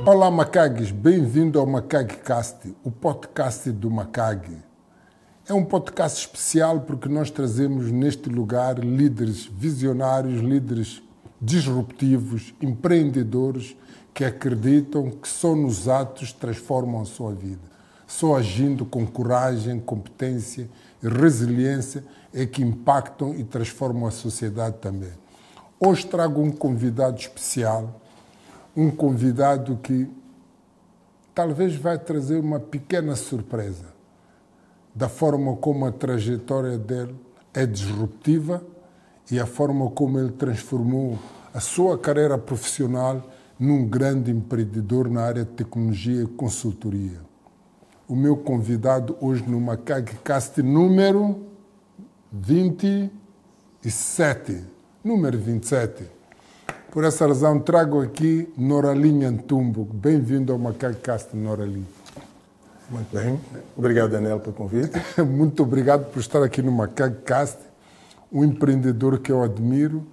Olá, Macagues, bem-vindo ao MacagCast, o podcast do Macag. É um podcast especial porque nós trazemos neste lugar líderes visionários, líderes disruptivos, empreendedores que acreditam que só nos atos transformam a sua vida. Só agindo com coragem, competência e resiliência é que impactam e transformam a sociedade também. Hoje trago um convidado especial, um convidado que talvez vai trazer uma pequena surpresa da forma como a trajetória dele é disruptiva e a forma como ele transformou a sua carreira profissional num grande empreendedor na área de tecnologia e consultoria. O meu convidado hoje no MacagCast número 27. Número 27. Por essa razão, trago aqui Noralim Antumbo. Bem-vindo ao MacagCast, Noralim. Muito bem. Obrigado, Daniel, pelo convite. Muito obrigado por estar aqui no MacagCast. Um empreendedor que eu admiro,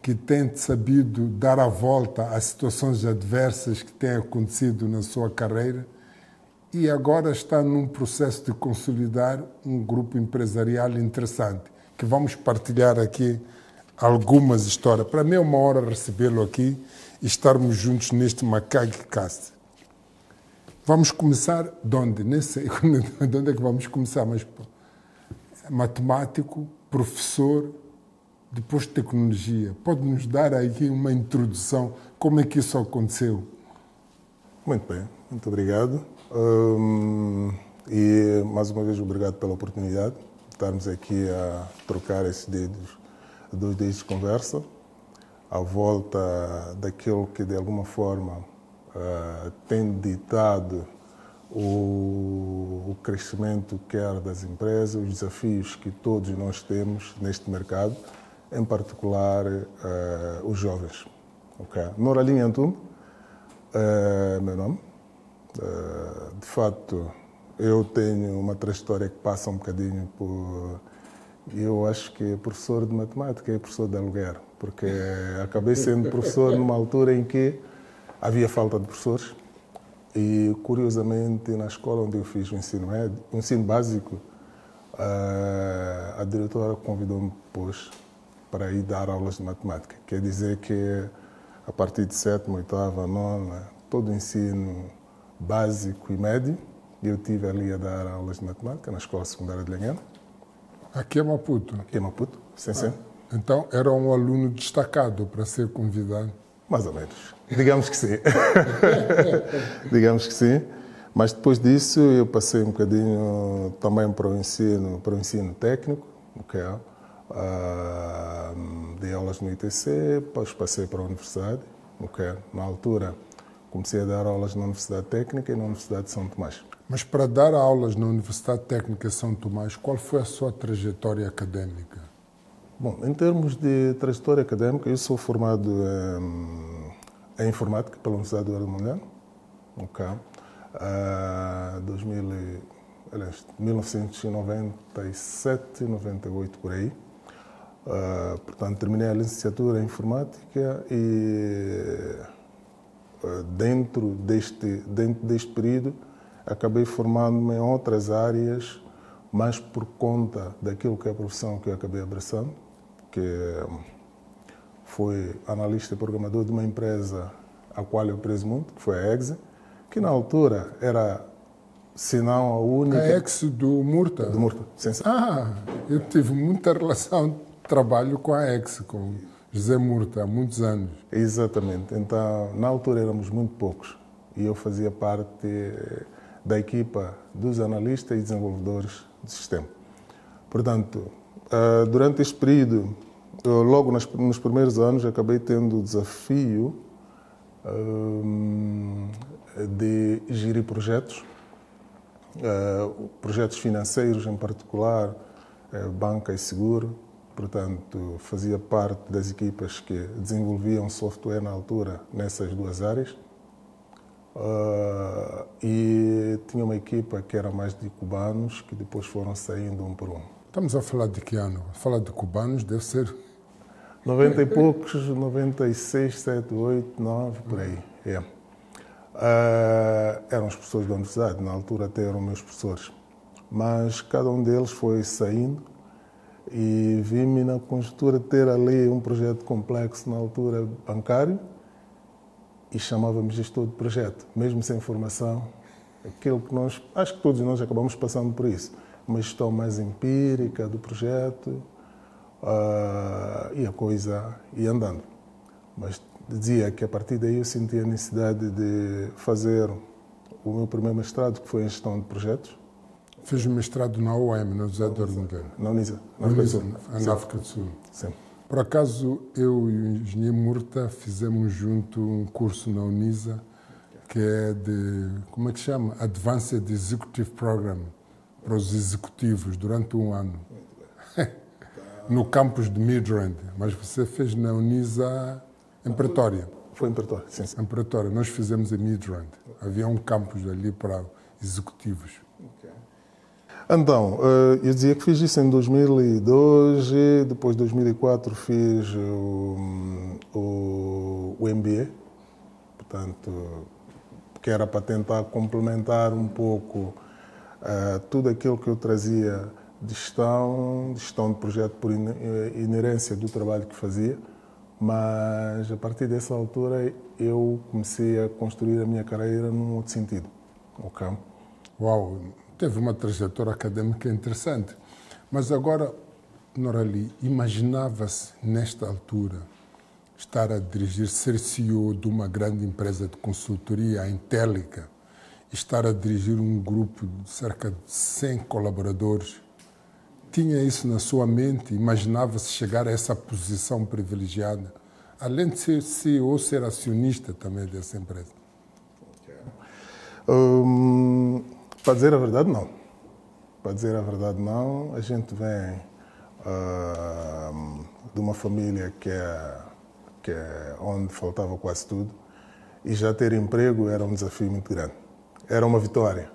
que tem sabido dar a volta às situações adversas que têm acontecido na sua carreira e agora está num processo de consolidar um grupo empresarial interessante, que vamos partilhar aqui algumas histórias. Para mim é uma honra recebê-lo aqui e estarmos juntos neste MacagCast. Vamos começar de onde? Nem sei de onde é que vamos começar, mas matemático, professor, depois tecnologia. Pode nos dar aqui uma introdução, como é que isso aconteceu? Muito bem, muito obrigado. E mais uma vez obrigado pela oportunidade de estarmos aqui a trocar esses dois dedos de conversa à volta daquilo que de alguma forma tem ditado o crescimento quer das empresas, os desafios que todos nós temos neste mercado, em particular os jovens. Okay. Noralim Antumbo, meu nome. De facto, eu tenho uma trajetória que passa um bocadinho por... Eu acho que professor de matemática e professor de aluguer, porque acabei sendo professor numa altura em que havia falta de professores e, curiosamente, na escola onde eu fiz o ensino básico, a diretora convidou-me depois para ir dar aulas de matemática. Quer dizer que, a partir de 7ª, 8ª, 9ª, todo o ensino básico e médio, eu tive ali a dar aulas de matemática na Escola Secundária de Lhanhana. Aqui é Maputo? Aqui é Maputo, sim. Então, era um aluno destacado para ser convidado? Mais ou menos. Digamos que sim. Digamos que sim. Mas depois disso eu passei um bocadinho também para o ensino técnico, okay. Dei aulas no ITC, depois passei para a universidade. Okay. Na altura comecei a dar aulas na Universidade Técnica e na Universidade de São Tomás. Mas para dar aulas na Universidade Técnica de São Tomás, qual foi a sua trajetória académica? Bom, em termos de trajetória académica, eu sou formado em informática pela Universidade do Eduardo okay. 1997, 98, por aí. Portanto, terminei a licenciatura em informática e dentro deste período acabei formando-me em outras áreas, mas por conta daquilo que é a profissão que eu acabei abraçando, que foi analista e programador de uma empresa a qual eu prezo muito, que foi a EXE, que na altura era, se não a única... A EXE do Murta? Do Murta, sim. Eu tive muita relação de trabalho com a EXE, com José Murta, há muitos anos. Exatamente. Então, na altura éramos muito poucos e eu fazia parte da equipa dos analistas e desenvolvedores do sistema. Portanto, durante este período, logo nos primeiros anos, acabei tendo o desafio de gerir projetos financeiros em particular, banca e seguro. Portanto, fazia parte das equipas que desenvolviam software na altura nessas duas áreas. E tinha uma equipa que era mais de cubanos, que depois foram saindo um por um. Estamos a falar de que ano? A falar de cubanos deve ser 90 e poucos, 96, 7, 8, 9, por aí. É. Eram os professores da universidade, na altura até eram meus professores. Mas cada um deles foi saindo e vi-me na conjuntura de ter ali um projeto complexo, na altura bancário, e chamávamos gestor de projeto, mesmo sem formação. Aquilo que nós, acho que todos nós acabamos passando por isso. Uma gestão mais empírica do projeto e a coisa ia andando. Mas dizia que a partir daí eu sentia a necessidade de fazer o meu primeiro mestrado, que foi em gestão de projetos. Fez o mestrado na UEM, na José Eduardo Monteiro? Na Unisa, na África do Sul. Sim. Por acaso, eu e o engenheiro Murta fizemos junto um curso na Unisa, que é de, como é que chama? Advanced Executive Program, para os executivos, durante um ano. No campus de Midrand, mas você fez na Unisa em Pretória. Foi em Pretória, sim. Em Pretória, nós fizemos em Midrand. Havia um campus ali para executivos. Então, eu dizia que fiz isso em 2002, e depois de 2004 fiz o MBA, portanto, que era para tentar complementar um pouco tudo aquilo que eu trazia de gestão de projeto por inerência do trabalho que fazia, mas a partir dessa altura eu comecei a construir a minha carreira num outro sentido. Okay? Uau! Teve uma trajetória académica interessante. Mas agora, Norali, imaginava-se, nesta altura, estar a dirigir, ser CEO de uma grande empresa de consultoria, a Intellica, estar a dirigir um grupo de cerca de 100 colaboradores? Tinha isso na sua mente? Imaginava-se chegar a essa posição privilegiada? Além de ser CEO, ser acionista também dessa empresa? Para dizer a verdade, não. Para dizer a verdade, não. A gente vem de uma família que é onde faltava quase tudo, e já ter emprego era um desafio muito grande. Era uma vitória.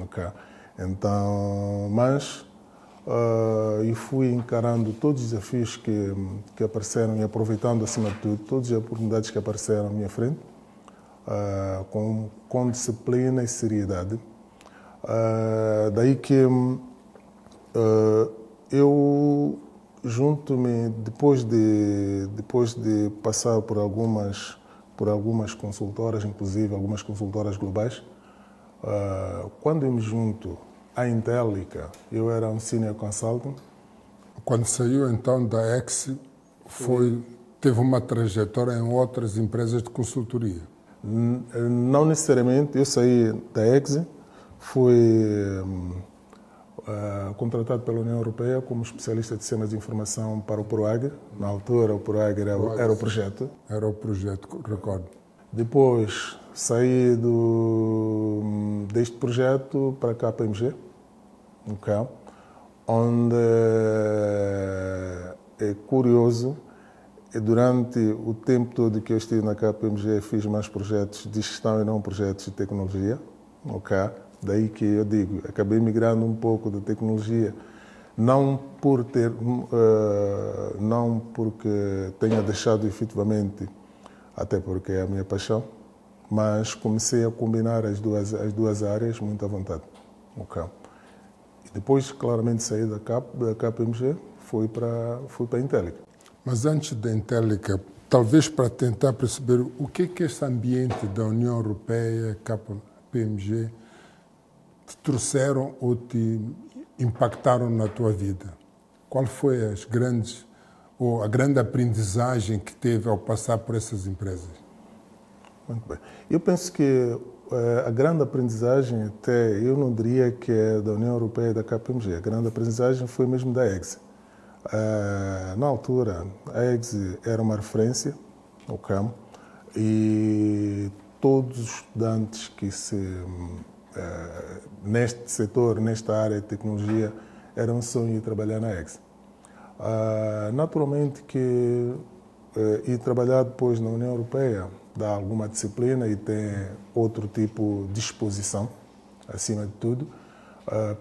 Okay? Então, mas eu fui encarando todos os desafios que apareceram e aproveitando, acima de tudo, todas as oportunidades que apareceram à minha frente, com disciplina e seriedade. Daí que eu junto-me, depois de passar por algumas consultoras, inclusive algumas consultoras globais, quando eu me junto à Intellica, eu era um senior consultant. Quando saiu então da Ex, teve uma trajetória em outras empresas de consultoria? Não necessariamente, eu saí da Ex, fui contratado pela União Europeia como especialista de sistemas de informação para o PROAGRE. Na altura, o PROAGRE era o projeto. Era o projeto, recordo. Depois, saí deste projeto para a KPMG, okay, onde é curioso, durante o tempo todo que eu estive na KPMG, fiz mais projetos de gestão e não projetos de tecnologia. Okay? Daí que eu digo, acabei migrando um pouco da tecnologia, não porque tenha deixado efetivamente, até porque é a minha paixão, mas comecei a combinar as duas áreas muito à vontade. Okay? E depois, claramente, saí da KPMG, fui para a Intellica. Mas antes da Intellica, talvez para tentar perceber o que esse ambiente da União Europeia, KPMG, te trouxeram ou te impactaram na tua vida? Qual foi a grande aprendizagem que teve ao passar por essas empresas? Muito bem. Eu penso que a grande aprendizagem, até eu não diria que é da União Europeia e da KPMG, a grande aprendizagem foi mesmo da EGSI. Na altura, a EGSI era uma referência ao campo e todos os estudantes que neste setor, nesta área de tecnologia, era um sonho ir trabalhar na EGSI. Naturalmente que ir trabalhar depois na União Europeia dá alguma disciplina e tem outro tipo de exposição, acima de tudo,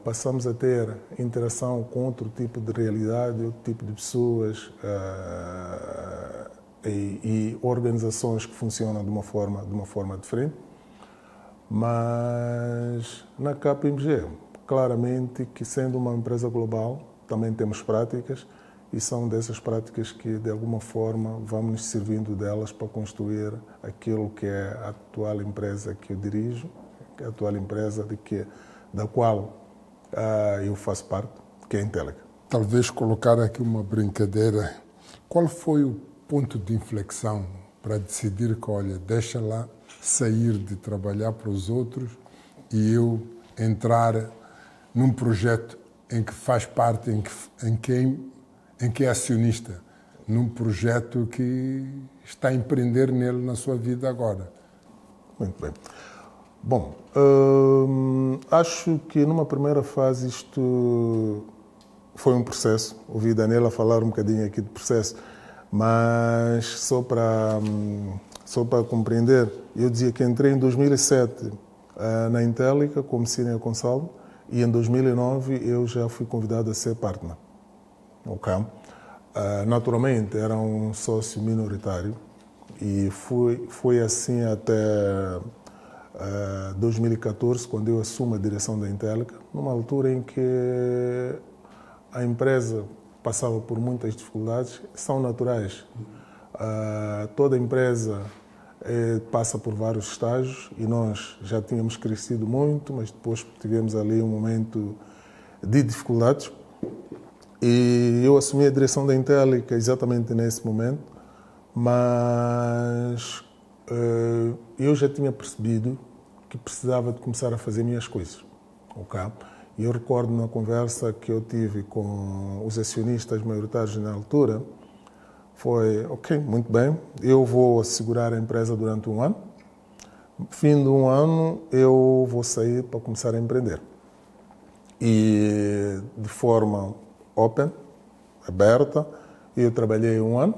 Passamos a ter interação com outro tipo de realidade, outro tipo de pessoas e organizações que funcionam de uma forma diferente. Mas na KPMG, claramente que sendo uma empresa global, também temos práticas e são dessas práticas que de alguma forma vamos nos servindo delas para construir aquilo que é a atual empresa que eu dirijo, que é a atual empresa da qual eu faço parte, que é a Intellica. Talvez colocar aqui uma brincadeira. Qual foi o ponto de inflexão para decidir que, olha, deixa lá sair de trabalhar para os outros e eu entrar num projeto em que faz parte, em que é acionista, num projeto que está a empreender nele na sua vida agora? Muito bem. Bom, acho que numa primeira fase isto foi um processo. Ouvi Daniela falar um bocadinho aqui de processo, mas só para compreender, eu dizia que entrei em 2007 na Intellica como Senior Consultant e em 2009 eu já fui convidado a ser partner. Okay? Naturalmente, era um sócio minoritário e foi assim até 2014, quando eu assumo a direção da Intellica, numa altura em que a empresa passava por muitas dificuldades, são naturais. Toda empresa passa por vários estágios e nós já tínhamos crescido muito, mas depois tivemos ali um momento de dificuldades e eu assumi a direção da Intellica exatamente nesse momento, mas eu já tinha percebido que precisava de começar a fazer minhas coisas. Okay? E eu recordo na conversa que eu tive com os acionistas maioritários na altura, foi, ok, muito bem, eu vou segurar a empresa durante um ano, fim de um ano eu vou sair para começar a empreender. E de forma open, aberta, eu trabalhei um ano.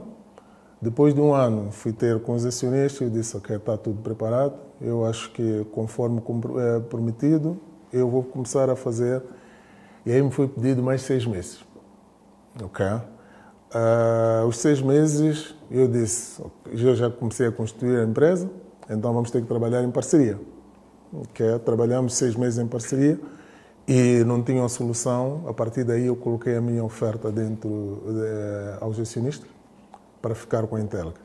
Depois de um ano fui ter com os acionistas e disse, ok, está tudo preparado, eu acho que conforme prometido, eu vou começar a fazer. E aí me foi pedido mais 6 meses. Ok? Os 6 meses eu disse, eu já comecei a construir a empresa, então vamos ter que trabalhar em parceria. Okay? Trabalhamos 6 meses em parceria e não tinha uma solução. A partir daí eu coloquei a minha oferta aos acionistas para ficar com a Intellica.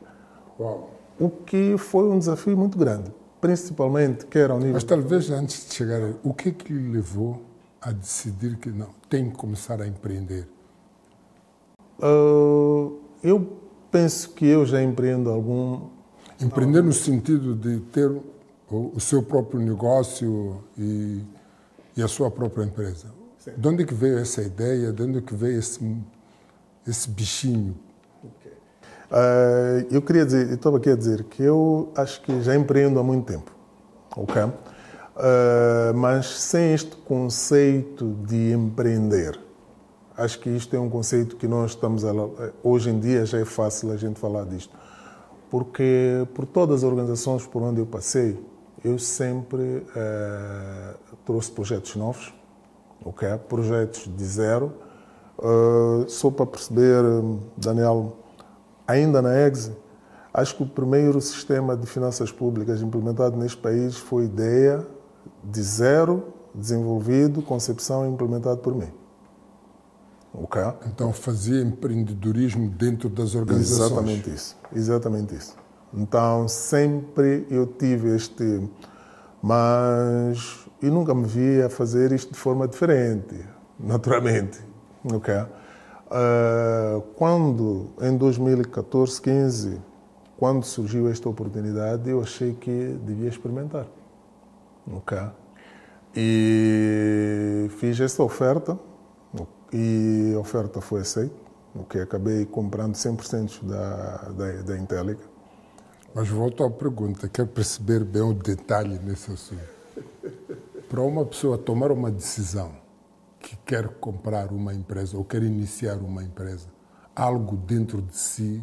Uau. O que foi um desafio muito grande, principalmente quer ao nível... Mas talvez antes de chegar aí, o que lhe levou a decidir que não, tem que começar a empreender? Eu penso que eu já empreendo Empreender no sentido de ter o seu próprio negócio e a sua própria empresa. Sim. De onde é que veio essa ideia? De onde é que veio esse bichinho? Okay. Eu estava aqui a dizer que eu acho que já empreendo há muito tempo. Ok? Mas sem este conceito de empreender. Acho que isto é um conceito que nós estamos hoje em dia já é fácil a gente falar disto. Porque por todas as organizações por onde eu passei, eu sempre trouxe projetos novos, okay? Projetos de zero. Só para perceber, Daniel, ainda na EGSE, acho que o primeiro sistema de finanças públicas implementado neste país foi ideia de zero, desenvolvido, concepção e implementado por mim. Okay? Então fazia empreendedorismo dentro das organizações. Exatamente isso. Então sempre eu tive mas eu nunca me via fazer isto de forma diferente, naturalmente. Okay? Quando em 2014, 15, quando surgiu esta oportunidade, eu achei que devia experimentar. Okay? E fiz esta oferta. E a oferta foi aceita, acabei comprando 100% da Intellica. Mas volto à pergunta, quero perceber bem o detalhe nesse assunto. Para uma pessoa tomar uma decisão que quer comprar uma empresa ou quer iniciar uma empresa, algo dentro de si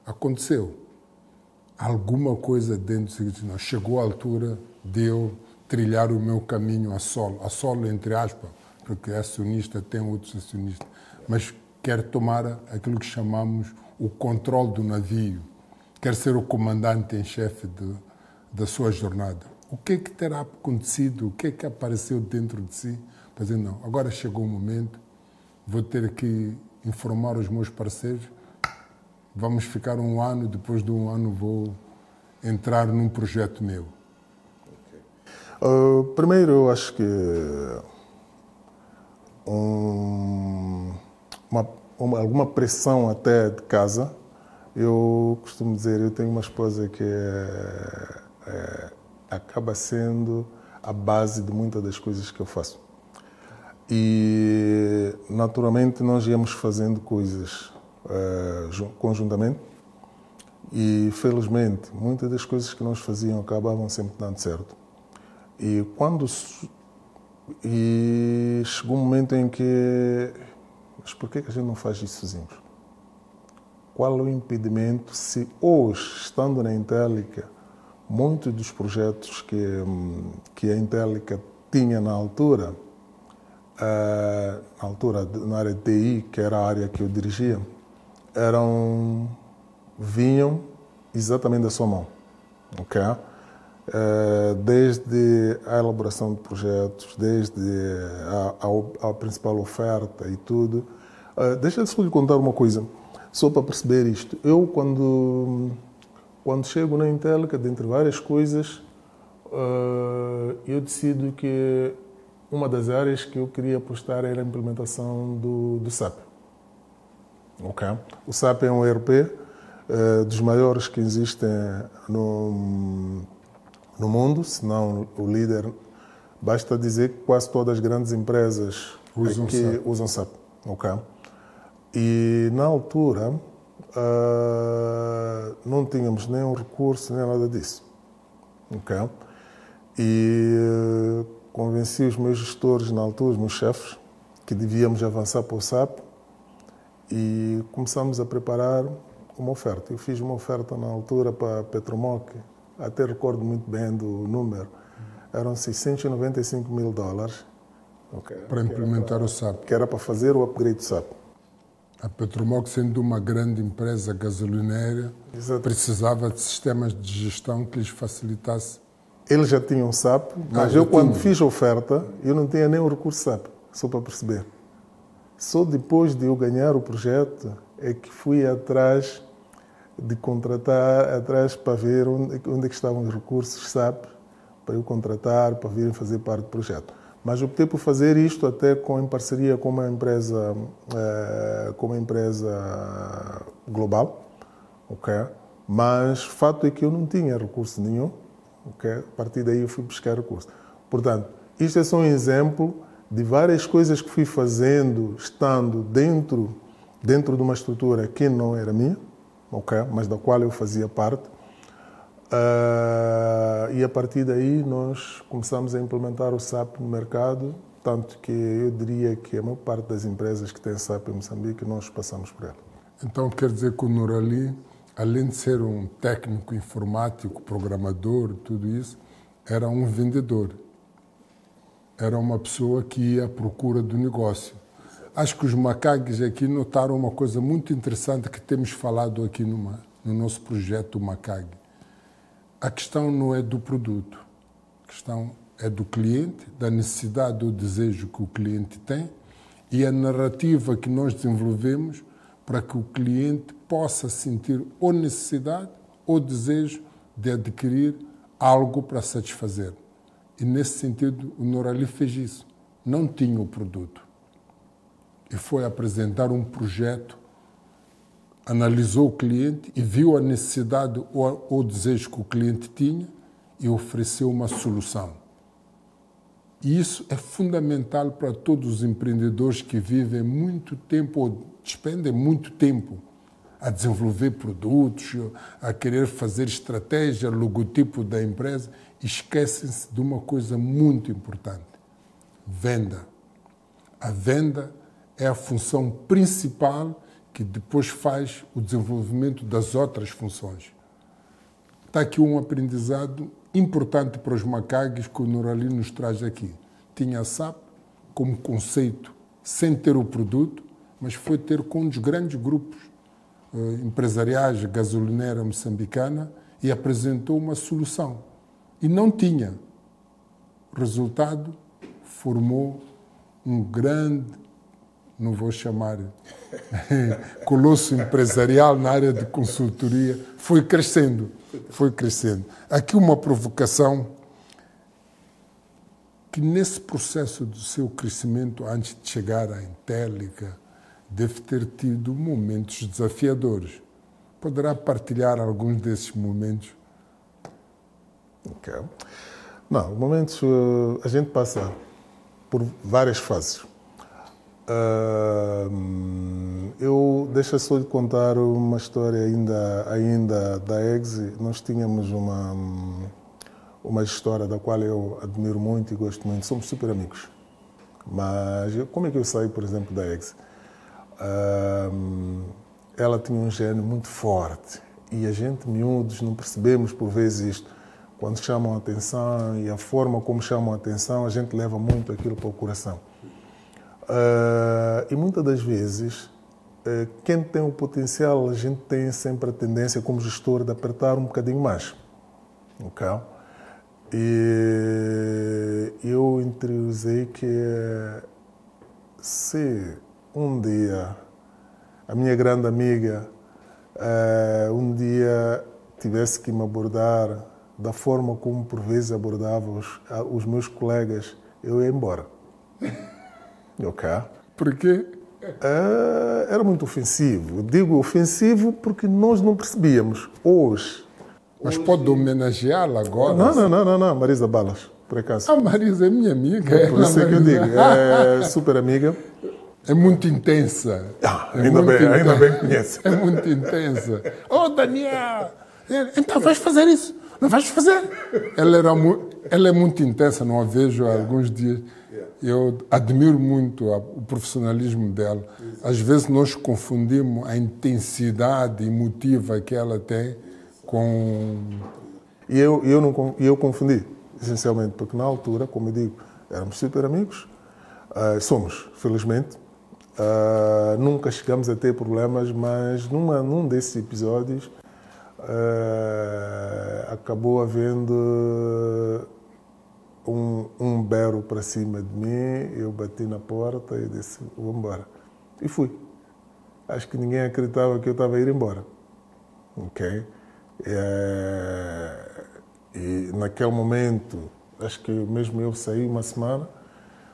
aconteceu. Alguma coisa dentro de si, chegou a altura de eu trilhar o meu caminho a solo entre aspas, porque é acionista, tem outros acionistas, mas quer tomar aquilo que chamamos o controle do navio, quer ser o comandante em chefe da sua jornada. O que é que terá acontecido? O que é que apareceu dentro de si? Para dizer, não, agora chegou o momento, vou ter que informar os meus parceiros, vamos ficar um ano, depois de um ano vou entrar num projeto meu. Primeiro, eu acho que alguma pressão até de casa. Eu costumo dizer, eu tenho uma esposa que acaba sendo a base de muitas das coisas que eu faço. E, naturalmente, nós íamos fazendo coisas conjuntamente e, felizmente, muitas das coisas que nós fazíamos acabavam sempre dando certo. E chegou um momento em que, mas por que a gente não faz isso sozinhos? Qual é o impedimento se hoje, estando na Intellica, muitos dos projetos que a Intellica tinha na altura, na área de TI, que era a área que eu dirigia, vinham exatamente da sua mão, ok? Desde a elaboração de projetos, desde a principal oferta e tudo. Deixa eu só lhe contar uma coisa, só para perceber isto. Eu, quando chego na Intellica, dentre várias coisas, eu decido que uma das áreas que eu queria apostar era a implementação do SAP. Okay? O SAP é um ERP dos maiores que existem no mundo, se não o líder. Basta dizer que quase todas as grandes empresas usam SAP. Okay? E, na altura, não tínhamos nenhum recurso, nem nada disso. Okay? E convenci os meus gestores, na altura, os meus chefes, que devíamos avançar para o SAP e começamos a preparar uma oferta. Eu fiz uma oferta, na altura, para a Petromoc, até recordo muito bem do número, eram $695 mil. Okay? Para implementar o SAP. Que era para fazer o upgrade do SAP. A Petromoc, sendo uma grande empresa gasolineira, precisava de sistemas de gestão que lhes facilitasse. Eles já tinham SAP, mas eu quando fiz a oferta, eu não tinha nem o recurso SAP, só para perceber. Só depois de eu ganhar o projeto é que fui atrás de contratar, para ver onde é que estavam os recursos SAP, para eu contratar, para virem fazer parte do projeto. Mas optei por fazer isto até em parceria com uma empresa global, okay? Mas o fato é que eu não tinha recurso nenhum, okay? A partir daí eu fui buscar recurso. Portanto, isto é só um exemplo de várias coisas que fui fazendo, estando dentro de uma estrutura que não era minha, okay? Mas da qual eu fazia parte. E a partir daí nós começamos a implementar o SAP no mercado, tanto que eu diria que a maior parte das empresas que têm SAP em Moçambique, nós passamos por ela. Então quer dizer que o Nurali, além de ser um técnico informático, programador, tudo isso, era um vendedor. Era uma pessoa que ia à procura do negócio. Acho que os macaques aqui notaram uma coisa muito interessante que temos falado aqui no nosso projeto Macag. A questão não é do produto, a questão é do cliente, da necessidade ou desejo que o cliente tem e a narrativa que nós desenvolvemos para que o cliente possa sentir ou necessidade ou desejo de adquirir algo para satisfazer. E nesse sentido o Nurali fez isso. Não tinha o produto e foi apresentar um projeto, analisou o cliente e viu a necessidade ou o desejo que o cliente tinha e ofereceu uma solução. E isso é fundamental para todos os empreendedores que vivem muito tempo ou despendem muito tempo a desenvolver produtos, a querer fazer estratégia, logotipo da empresa, e esquecem-se de uma coisa muito importante: venda. A venda é a função principal que depois faz o desenvolvimento das outras funções. Está aqui um aprendizado importante para os macaques que o Nurali nos traz aqui. Tinha SAP, como conceito, sem ter o produto, mas foi ter com um dos grandes grupos empresariais de gasolineira moçambicana e apresentou uma solução. E não tinha. Resultado, formou um grande, não vou chamar colosso empresarial na área de consultoria, foi crescendo. Aqui uma provocação que nesse processo do seu crescimento, antes de chegar à Intellica, deve ter tido momentos desafiadores. Poderá partilhar alguns desses momentos? Okay. Não, momentos, a gente passa por várias fases. Eu deixo só de contar uma história ainda da EXI. Nós tínhamos uma história da qual eu admiro muito e gosto muito. Somos super amigos. Mas como é que eu saí, por exemplo, da EXI? Ela tinha um gênio muito forte e a gente, miúdos, não percebemos por vezes isto. Quando chamam a atenção e a forma como chamam a atenção, a gente leva muito aquilo para o coração. E muitas das vezes, quem tem o potencial, a gente tem sempre a tendência, como gestor, de apertar um bocadinho mais. Okay? E eu interiorizei que se um dia a minha grande amiga um dia tivesse que me abordar da forma como por vezes abordava os meus colegas, eu ia embora. Ok? Por quê? Era muito ofensivo. Digo ofensivo porque nós não percebíamos. Hoje... Mas pode homenageá-la agora? Não, Marisa Balas, por acaso. A Marisa é minha amiga. Por isso é que eu digo, é super amiga. É muito intensa. Ainda bem conhece. É muito intensa. Oh, Daniel! Então vais fazer isso? Não vais fazer? Ela é muito intensa, não a vejo há alguns dias. Eu admiro muito o profissionalismo dela. Às vezes nós confundimos a intensidade emotiva que ela tem com... E eu confundi, essencialmente, porque na altura, como eu digo, éramos super amigos, somos, felizmente. Nunca chegamos a ter problemas, mas num desses episódios acabou havendo um berro para cima de mim. Eu bati na porta e disse, vou embora. E fui. Acho que ninguém acreditava que eu estava a ir embora. Ok? E naquele momento, acho que mesmo eu saí uma semana,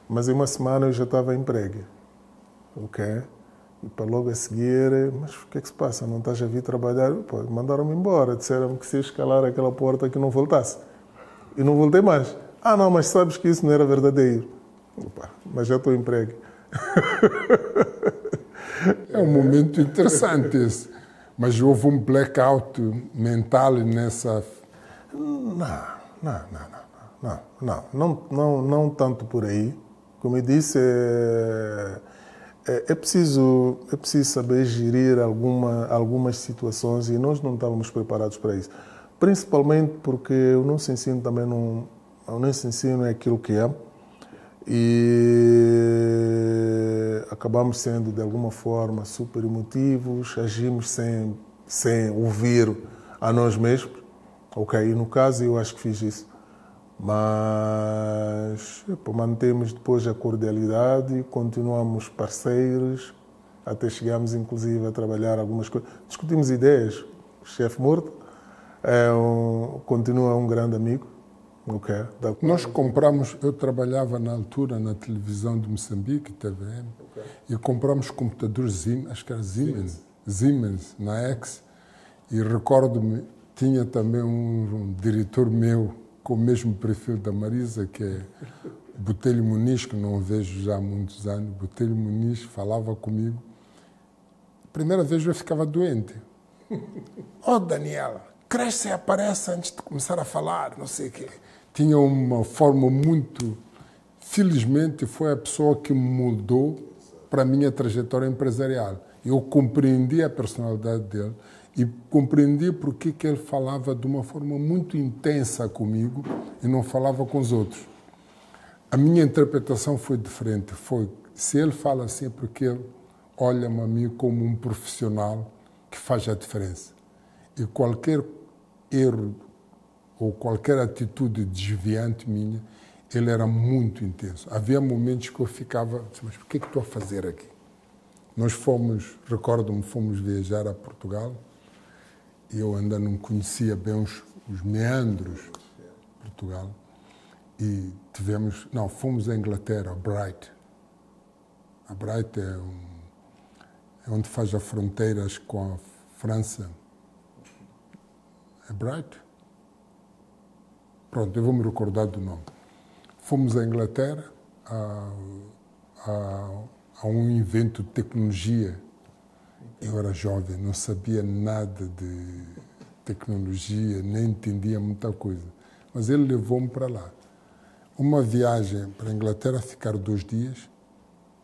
mas em uma semana eu já estava em emprego. Ok? E para logo a seguir, mas o que é que se passa? Não estás a vir trabalhar? Pô, mandaram-me embora, disseram-me que se ia escalar aquela porta que não voltasse. E não voltei mais. Não, mas sabes que isso não era verdadeiro. Opa, mas já estou em emprego. É um momento interessante esse. Mas houve um blackout mental nessa... Não tanto por aí. Como eu disse, é preciso saber gerir algumas situações e nós não estávamos preparados para isso. Principalmente porque o nosso ensino também o nosso ensino é aquilo que é e acabamos sendo de alguma forma super emotivos, agimos sem ouvir a nós mesmos. Ok, e no caso eu acho que fiz isso. Mas mantemos depois a cordialidade, continuamos parceiros, até chegamos inclusive a trabalhar algumas coisas. Discutimos ideias. O chefe morto continua um grande amigo. Okay. Nós compramos, eu trabalhava na altura na televisão de Moçambique, TVM, e compramos computadores acho que era Siemens na Ex, e recordo-me, tinha também um diretor meu com o mesmo perfil da Marisa, que é Botelho Muniz, que não vejo já há muitos anos. Botelho Muniz falava comigo. Primeira vez eu ficava doente. Oh, Daniel, cresce e aparece antes de começar a falar, não sei o quê. Tinha uma forma muito... Felizmente, foi a pessoa que me mudou para a minha trajetória empresarial. Eu compreendi a personalidade dele e compreendi porque que ele falava de uma forma muito intensa comigo e não falava com os outros. A minha interpretação foi diferente. Se ele fala assim é porque ele olha-me a mim como um profissional que faz a diferença. E qualquer erro ou qualquer atitude desviante minha, ele era muito intenso. Havia momentos que eu ficava, mas o que é que estou a fazer aqui? Nós recordo-me, fomos viajar a Portugal e eu ainda não conhecia bem os meandros de Portugal. E fomos à Inglaterra, a Bright. A Bright é onde faz as fronteiras com a França. É Bright? Pronto, eu vou me recordar do nome. Fomos à Inglaterra a um evento de tecnologia. Eu era jovem, não sabia nada de tecnologia, nem entendia muita coisa. Mas ele levou-me para lá. Uma viagem para a Inglaterra, ficar 2 dias.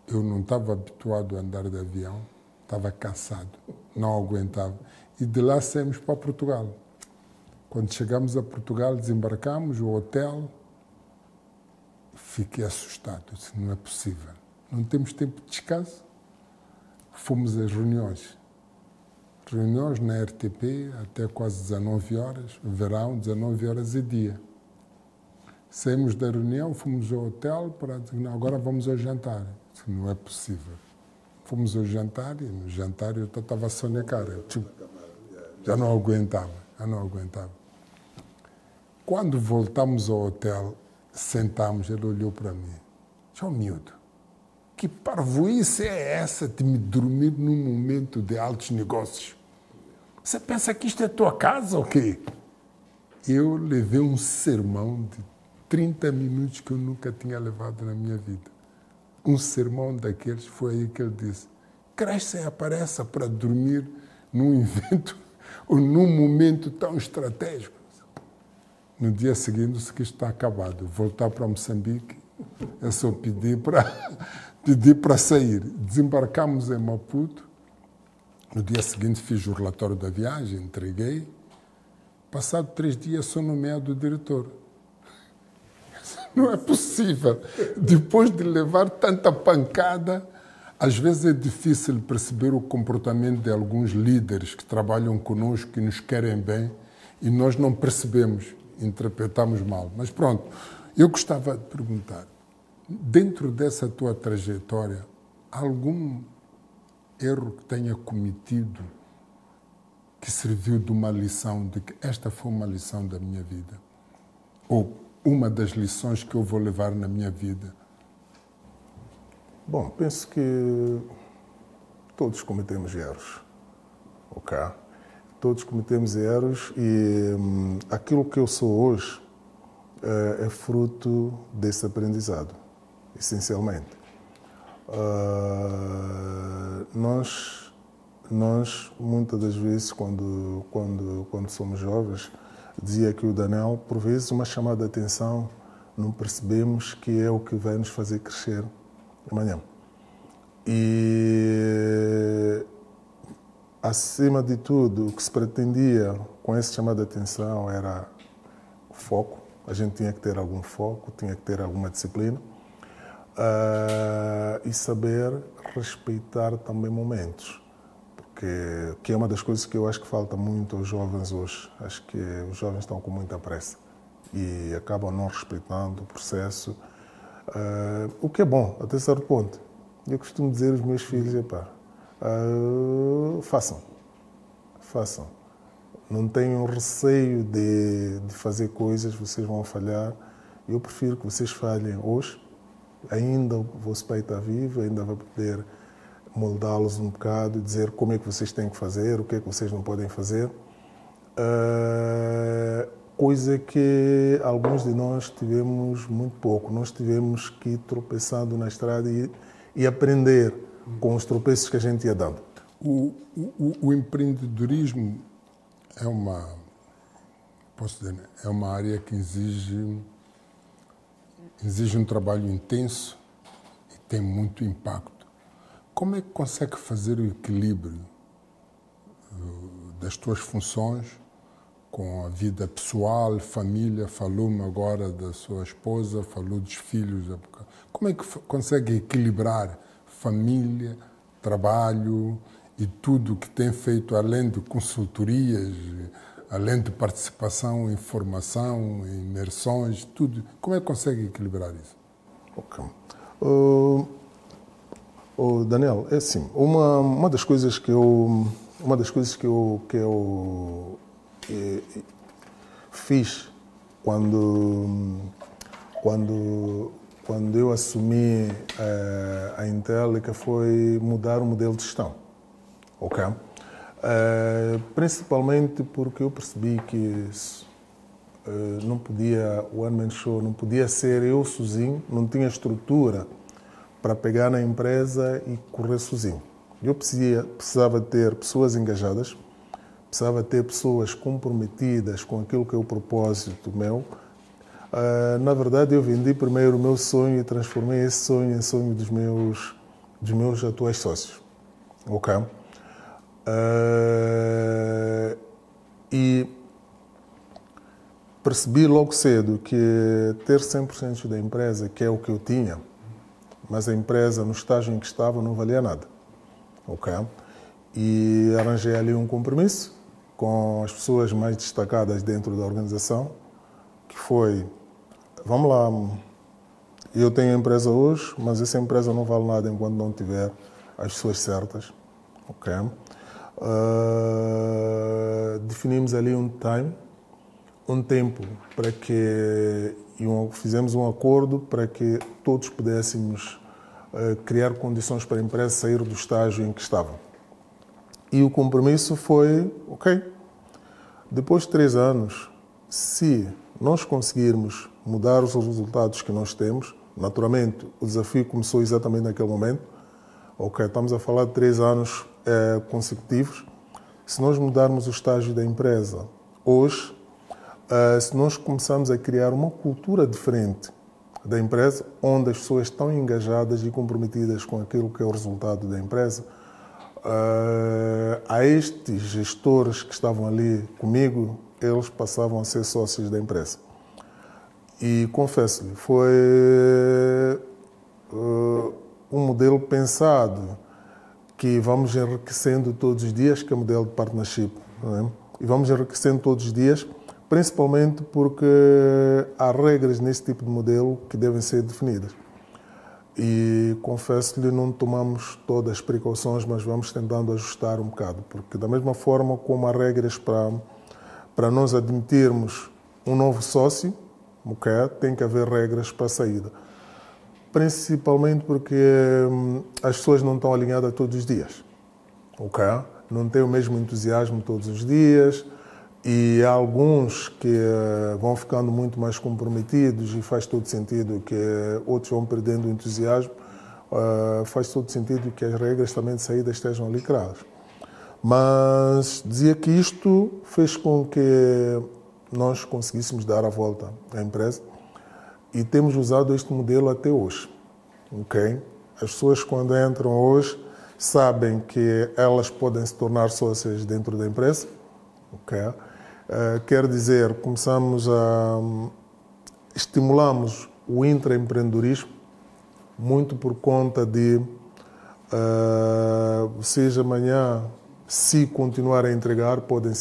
Eu não estava habituado a andar de avião, estava cansado, não aguentava. E de lá saímos para Portugal. Quando chegamos a Portugal, desembarcamos, o hotel, fiquei assustado. Disse, não é possível. Não temos tempo de descanso. Fomos às reuniões. Reuniões na RTP até quase 19 horas, verão, 19 horas e dia. Saímos da reunião, fomos ao hotel para dizer, não, agora vamos ao jantar. Disse, não é possível. Fomos ao jantar e no jantar eu estava a sonecar. Já não aguentava. Quando voltamos ao hotel, sentamos, ele olhou para mim. Tchau, miúdo, que parvoíce é essa de me dormir num momento de altos negócios? Você pensa que isto é tua casa ou quê? Eu levei um sermão de 30 minutos que eu nunca tinha levado na minha vida. Um sermão daqueles, foi aí que ele disse, cresce e apareça para dormir num evento ou num momento tão estratégico. No dia seguinte, disse que isto está acabado. Voltar para Moçambique, é só pedir para sair. Desembarcamos em Maputo. No dia seguinte, fiz o relatório da viagem, entreguei. Passado 3 dias, sou nomeado diretor. Não é possível. Depois de levar tanta pancada, às vezes é difícil perceber o comportamento de alguns líderes que trabalham conosco, que nos querem bem, e nós não percebemos, interpretamos mal. Mas pronto, eu gostava de perguntar, dentro dessa tua trajetória, algum erro que tenha cometido que serviu de uma lição, de que esta foi uma lição da minha vida? Ou uma das lições que eu vou levar na minha vida? Bom, penso que todos cometemos erros, ok? Todos cometemos erros e aquilo que eu sou hoje é fruto desse aprendizado, essencialmente. Nós muitas das vezes, quando somos jovens, dizia que o Daniel, por vezes, uma chamada de atenção, não percebemos que é o que vai nos fazer crescer amanhã. E, acima de tudo, o que se pretendia com essa chamada de atenção era o foco. A gente tinha que ter algum foco, tinha que ter alguma disciplina e saber respeitar também momentos. Que é uma das coisas que eu acho que falta muito aos jovens hoje. Acho que os jovens estão com muita pressa e acabam não respeitando o processo, o que é bom, até certo ponto. Eu costumo dizer aos meus filhos, façam. Não tenham receio de fazer coisas, vocês vão falhar. Eu prefiro que vocês falhem hoje, ainda o vosso pai está vivo, ainda vai poder moldá-los um bocado, dizer como é que vocês têm que fazer, o que é que vocês não podem fazer. Coisa que alguns de nós tivemos muito pouco. Nós tivemos que ir tropeçando na estrada e aprender com os tropeços que a gente ia dando. O empreendedorismo é uma área que exige um trabalho intenso e tem muito impacto. Como é que consegue fazer o equilíbrio das tuas funções com a vida pessoal, família, falou-me agora da sua esposa, falou dos filhos. Como é que consegue equilibrar família, trabalho e tudo o que tem feito, além de consultorias, além de participação em formação, em imersões, tudo? Como é que consegue equilibrar isso? Ok. Daniel, é assim, uma das coisas que eu fiz quando eu assumi a Intellica foi mudar o modelo de gestão, ok? Principalmente porque eu percebi que não podia, o One Man Show não podia ser eu sozinho, não tinha estrutura para pegar na empresa e correr sozinho. Eu precisava ter pessoas engajadas, precisava ter pessoas comprometidas com aquilo que é o propósito meu. Na verdade, eu vendi primeiro o meu sonho e transformei esse sonho em sonho dos meus atuais sócios. Ok? E percebi logo cedo que ter 100% da empresa, que é o que eu tinha, mas a empresa, no estágio em que estava, não valia nada. Ok? E arranjei ali um compromisso com as pessoas mais destacadas dentro da organização, que foi, vamos lá, eu tenho a empresa hoje, mas essa empresa não vale nada enquanto não tiver as pessoas certas. Ok? Definimos ali um tempo para que fizemos um acordo para que todos pudéssemos criar condições para a empresa sair do estágio em que estava. E o compromisso foi, ok, depois de 3 anos, se nós conseguirmos mudar os resultados que nós temos, naturalmente o desafio começou exatamente naquele momento, ok, estamos a falar de 3 anos consecutivos, se nós mudarmos o estágio da empresa hoje, se nós começarmos a criar uma cultura diferente da empresa, onde as pessoas estão engajadas e comprometidas com aquilo que é o resultado da empresa, a estes gestores que estavam ali comigo, eles passavam a ser sócios da empresa. E confesso-lhe, foi um modelo pensado que vamos enriquecendo todos os dias, que é o modelo de partnership. Não é? E vamos enriquecendo todos os dias, principalmente porque há regras nesse tipo de modelo que devem ser definidas. E confesso-lhe, não tomamos todas as precauções, mas vamos tentando ajustar um bocado, porque da mesma forma como há regras para nós admitirmos um novo sócio, okay, tem que haver regras para a saída. Principalmente porque as pessoas não estão alinhadas todos os dias. Okay? Não têm o mesmo entusiasmo todos os dias e há alguns que vão ficando muito mais comprometidos e faz todo sentido que outros vão perdendo o entusiasmo. Faz todo sentido que as regras também de saída estejam ali claras. Mas dizia que isto fez com que nós conseguíssemos dar a volta à empresa e temos usado este modelo até hoje. Okay? As pessoas, quando entram hoje, sabem que elas podem se tornar sócias dentro da empresa. Okay? Quer dizer, estimulamos o intraempreendedorismo muito por conta de vocês amanhã, se continuar a entregar, podem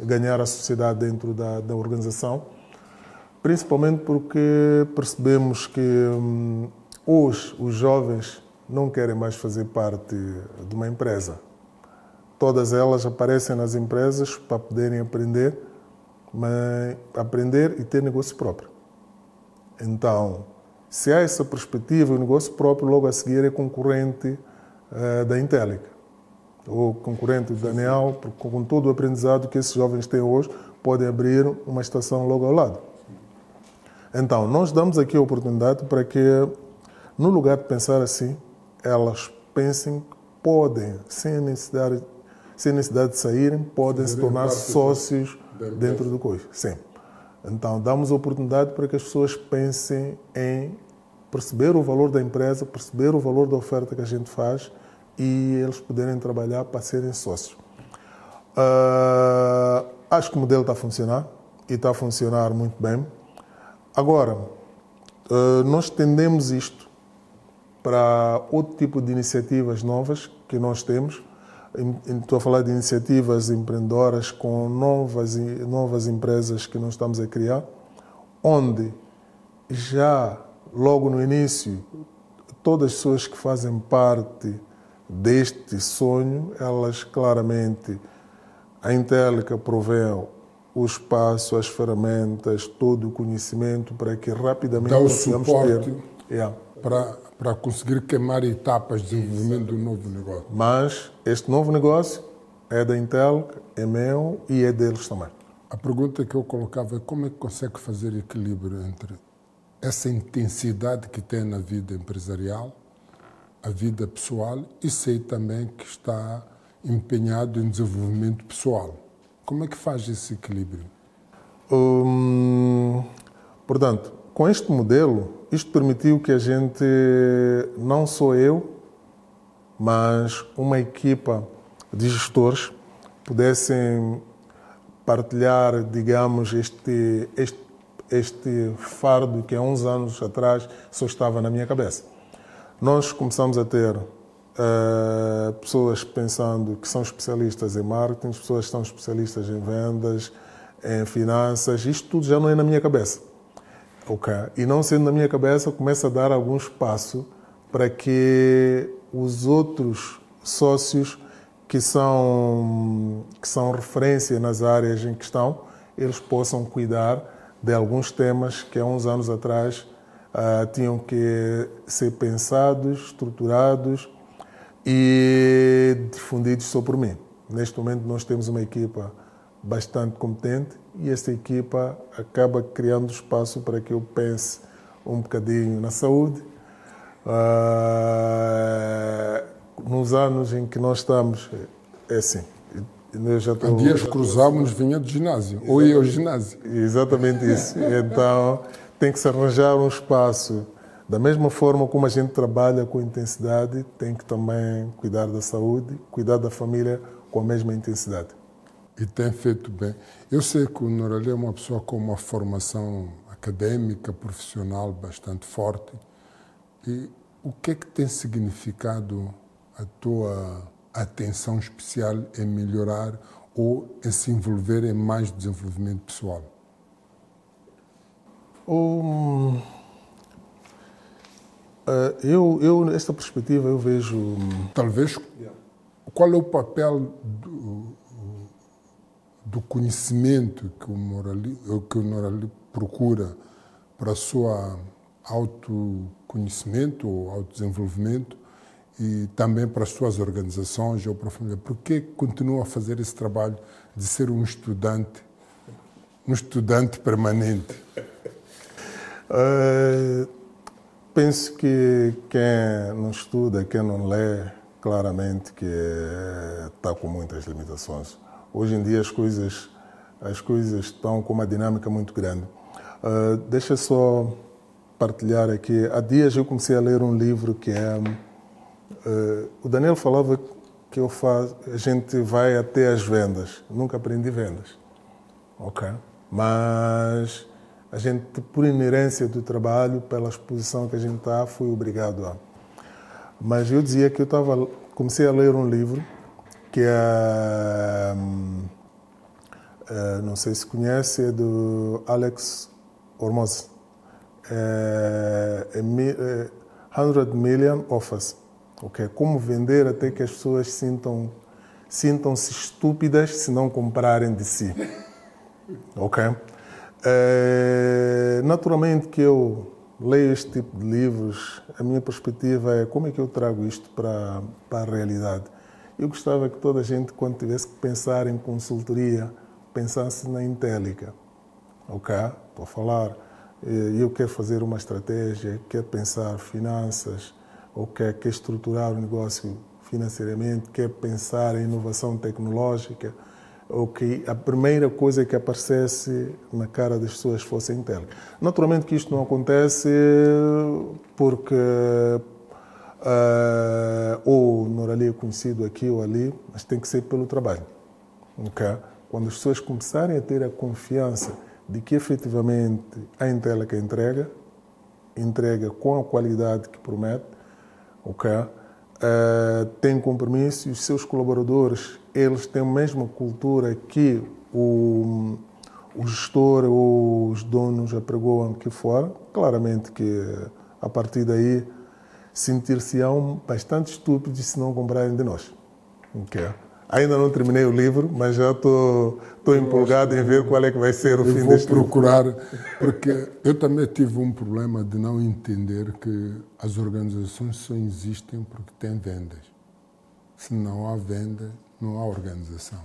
ganhar a sociedade dentro da organização, principalmente porque percebemos que hoje os jovens não querem mais fazer parte de uma empresa. Todas elas aparecem nas empresas para poderem aprender e ter negócio próprio. Então, se há essa perspectiva, o negócio próprio logo a seguir é concorrente da Intellica, ou concorrente do Daniel, porque com todo o aprendizado que esses jovens têm hoje, podem abrir uma estação logo ao lado. Então, nós damos aqui a oportunidade para que, no lugar de pensar assim, elas pensem que podem, sem necessidade de saírem, podem se tornar sócios dentro do coisa. Sim. Então, damos a oportunidade para que as pessoas pensem em perceber o valor da empresa, perceber o valor da oferta que a gente faz e eles poderem trabalhar para serem sócios. Acho que o modelo está a funcionar e está a funcionar muito bem. Agora, nós tendemos isto para outro tipo de iniciativas novas que nós temos. Estou a falar de iniciativas empreendedoras com novas empresas que nós estamos a criar, onde já logo no início todas as pessoas que fazem parte deste sonho, elas claramente, a Intellica provê o espaço, as ferramentas, todo o conhecimento para que rapidamente dá o possamos suporte ter para conseguir queimar etapas de desenvolvimento do novo negócio. Mas este novo negócio é da Intel, é meu e é deles também. A pergunta que eu colocava é como é que consegue fazer equilíbrio entre essa intensidade que tem na vida empresarial, a vida pessoal, e sei também que está empenhado em desenvolvimento pessoal. Como é que faz esse equilíbrio? Portanto, com este modelo, isto permitiu que a gente, não só eu, mas uma equipa de gestores pudessem partilhar, digamos, este fardo que há uns anos atrás só estava na minha cabeça. Nós começamos a ter pessoas pensando que são especialistas em marketing, pessoas que são especialistas em vendas, em finanças, isto tudo já não é na minha cabeça. Okay. E não sendo na minha cabeça, começa a dar algum espaço para que os outros sócios que são referência nas áreas em questão, eles possam cuidar de alguns temas que há uns anos atrás tinham que ser pensados, estruturados e difundidos só por mim. Neste momento nós temos uma equipa bastante competente e essa equipa acaba criando espaço para que eu pense um bocadinho na saúde. Nos anos em que nós estamos, é assim. Há dias cruzávamos, vinha do ginásio, ou ia ao ginásio. Exatamente isso. Então, tem que se arranjar um espaço. Da mesma forma como a gente trabalha com intensidade, tem que também cuidar da saúde, cuidar da família com a mesma intensidade. E tem feito bem. Eu sei que o Norali é uma pessoa com uma formação académica, profissional bastante forte. E o que é que tem significado a tua atenção especial em melhorar ou em se envolver em mais desenvolvimento pessoal? Esta perspectiva eu vejo... Talvez, qual é o papel do conhecimento que o Norali procura para o seu autoconhecimento ou autodesenvolvimento e também para as suas organizações ou para a família? Por que continua a fazer esse trabalho de ser um estudante permanente? Penso que quem não estuda, quem não lê, claramente que está com muitas limitações. Hoje em dia as coisas estão com uma dinâmica muito grande. Deixa só partilhar aqui. Há dias eu comecei a ler um livro que é... o Daniel falava que a gente vai até as vendas. Nunca aprendi vendas. Ok? Mas a gente, por inerência do trabalho, pela exposição que a gente está, fui obrigado a... Mas eu dizia que comecei a ler um livro que é... não sei se conhece, é do Alex Hormozi. 100 Million Offers. Okay? Como vender até que as pessoas sintam-se estúpidas se não comprarem de si. Ok? Naturalmente que eu leio este tipo de livros, a minha perspectiva é como é que eu trago isto para a realidade. Eu gostava que toda a gente, quando tivesse que pensar em consultoria, pensasse na Intellica. Ok? Estou a falar, eu quero fazer uma estratégia, quero pensar finanças, ou quer estruturar o negócio financeiramente, quer pensar em inovação tecnológica, ou que a primeira coisa que aparecesse na cara das pessoas fosse a Intellica. Naturalmente que isto não acontece porque ou Norali é conhecido aqui ou ali, mas tem que ser pelo trabalho. Okay? Quando as pessoas começarem a ter a confiança de que efetivamente a Intelica entrega com a qualidade que promete, ok? Tem compromisso e os seus colaboradores, eles têm a mesma cultura que o gestor ou os donos apregoam aqui fora, claramente que a partir daí sentir-se-ão bastante estúpidos se não comprarem de nós. Okay. Ainda não terminei o livro, mas já estou empolgado em ver qual é que vai ser o fim deste livro. Eu vou procurar, porque eu também tive um problema de não entender que as organizações só existem porque têm vendas. Se não há venda, não há organização.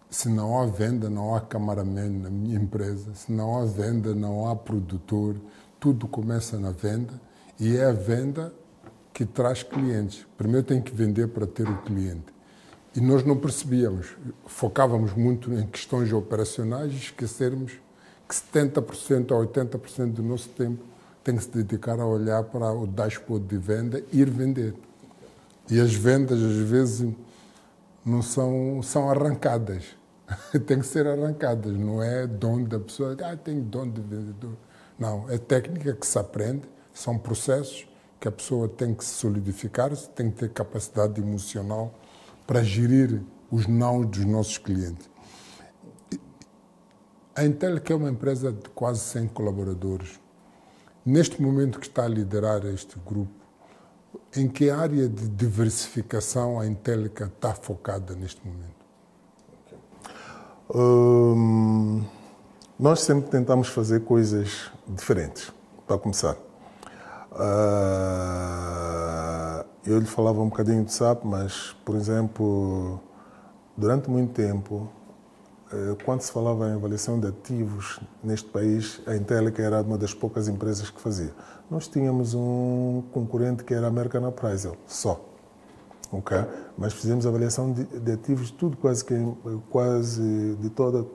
Se não há venda, não há cameraman na minha empresa. Se não há venda, não há produtor. Tudo começa na venda e é a venda que traz clientes. Primeiro tem que vender para ter o cliente. E nós não percebíamos. Focávamos muito em questões operacionais e esquecermos que 70% a 80% do nosso tempo tem que se dedicar a olhar para o dashboard de venda e ir vender. E as vendas, às vezes, não são arrancadas. Tem que ser arrancadas, não é dom da pessoa, tem dom de vendedor. Não, é técnica que se aprende, são processos que a pessoa tem que se solidificar, tem que ter capacidade emocional para gerir os não dos nossos clientes. A Intelica é uma empresa de quase 100 colaboradores. Neste momento que está a liderar este grupo, em que área de diversificação a Intelica está focada neste momento? Nós sempre tentamos fazer coisas diferentes, para começar. Eu lhe falava um bocadinho de SAP, mas, por exemplo, durante muito tempo, quando se falava em avaliação de ativos neste país, a Intelica era uma das poucas empresas que fazia. Nós tínhamos um concorrente que era a American Appraisal, só. Okay? Mas fizemos avaliação de ativos de tudo, quase de todas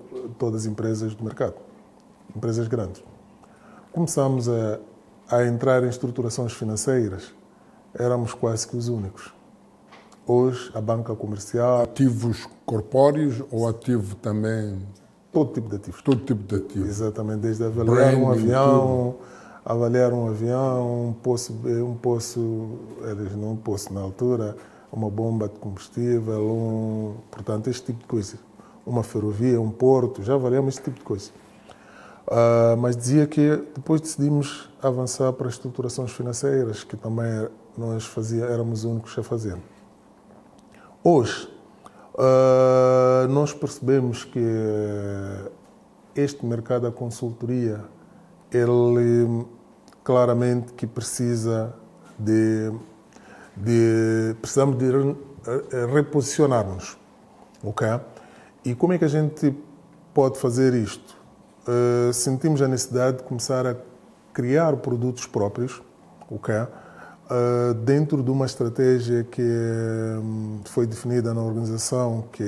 as empresas do mercado, empresas grandes. Começámos a entrar em estruturações financeiras, éramos quase que os únicos. Hoje, a banca comercial... Ativos corpóreos ou ativo também? Todo tipo de ativos. Todo tipo de ativos. Exatamente, desde avaliar um avião, um poço, na altura, uma bomba de combustível, portanto, este tipo de coisa. Uma ferrovia, um porto, já avaliamos este tipo de coisa. Mas dizia que depois decidimos avançar para estruturações financeiras, que também éramos os únicos a fazer. Hoje, nós percebemos que este mercado da consultoria, ele claramente que precisamos de reposicionarmos, ok? E como é que a gente pode fazer isto? Sentimos a necessidade de começar a criar produtos próprios, ok? Dentro de uma estratégia que foi definida na organização, que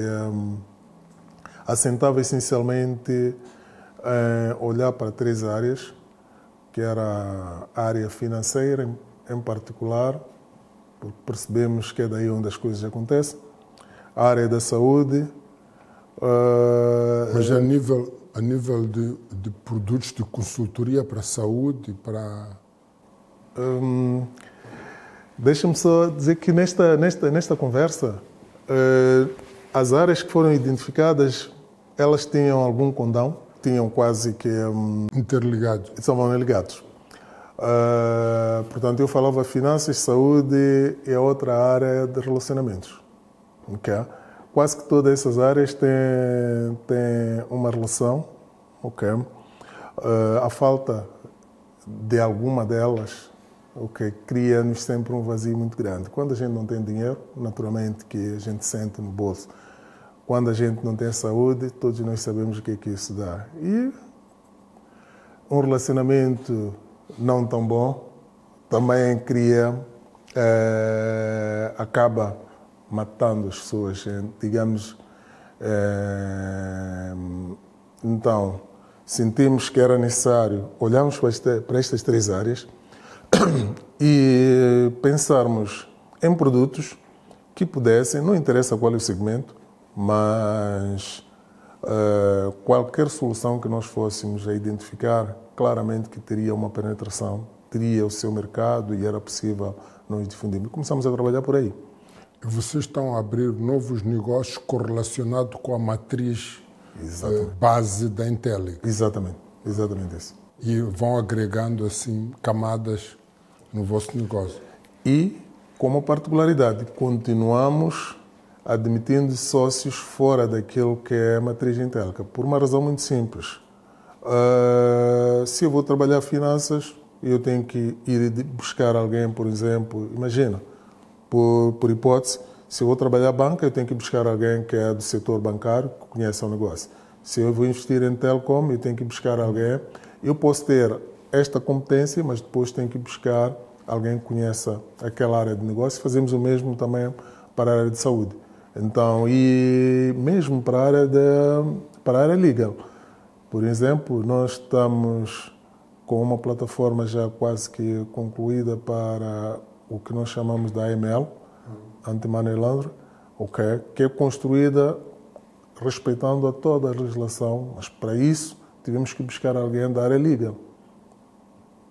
assentava essencialmente olhar para 3 áreas, que era a área financeira em particular, porque percebemos que é daí onde as coisas acontecem, a área da saúde. Mas a nível de produtos de consultoria para a saúde, para... Deixa-me só dizer que nesta conversa, as áreas que foram identificadas, elas tinham algum condão, tinham quase que... interligados. Estavam ligados. Portanto, eu falava finanças, saúde e a outra área de relacionamentos. Okay? Quase que todas essas áreas têm uma relação. Okay? A falta de alguma delas, okay, cria-nos sempre um vazio muito grande. Quando a gente não tem dinheiro, naturalmente que a gente sente no bolso. Quando a gente não tem saúde, todos nós sabemos o que é que isso dá. E um relacionamento não tão bom também acaba matando as pessoas, digamos. Então, sentimos que era necessário olharmos para estas 3 áreas e pensarmos em produtos que pudessem, não interessa qual é o segmento, mas qualquer solução que nós fôssemos a identificar, claramente que teria uma penetração, teria o seu mercado e era possível nós difundirmos. Começamos a trabalhar por aí. Vocês estão a abrir novos negócios correlacionados com a matriz base da Intellic. Exatamente isso. E vão agregando assim camadas no vosso negócio. E, como particularidade, continuamos admitindo sócios fora daquilo que é a matriz Intellic, por uma razão muito simples. Se eu vou trabalhar finanças, eu tenho que ir buscar alguém, por exemplo, imagina, por hipótese, se eu vou trabalhar banca, eu tenho que buscar alguém que é do setor bancário, que conhece o negócio. Se eu vou investir em telecom, eu tenho que buscar alguém. Eu posso ter esta competência, mas depois tenho que buscar alguém que conheça aquela área de negócio. Fazemos o mesmo também para a área de saúde. Então, e mesmo para a área legal. Por exemplo, nós estamos com uma plataforma já quase que concluída para o que nós chamamos da AML, Anti-Money Laundering, que é construída respeitando a toda a legislação, mas para isso tivemos que buscar alguém da área legal,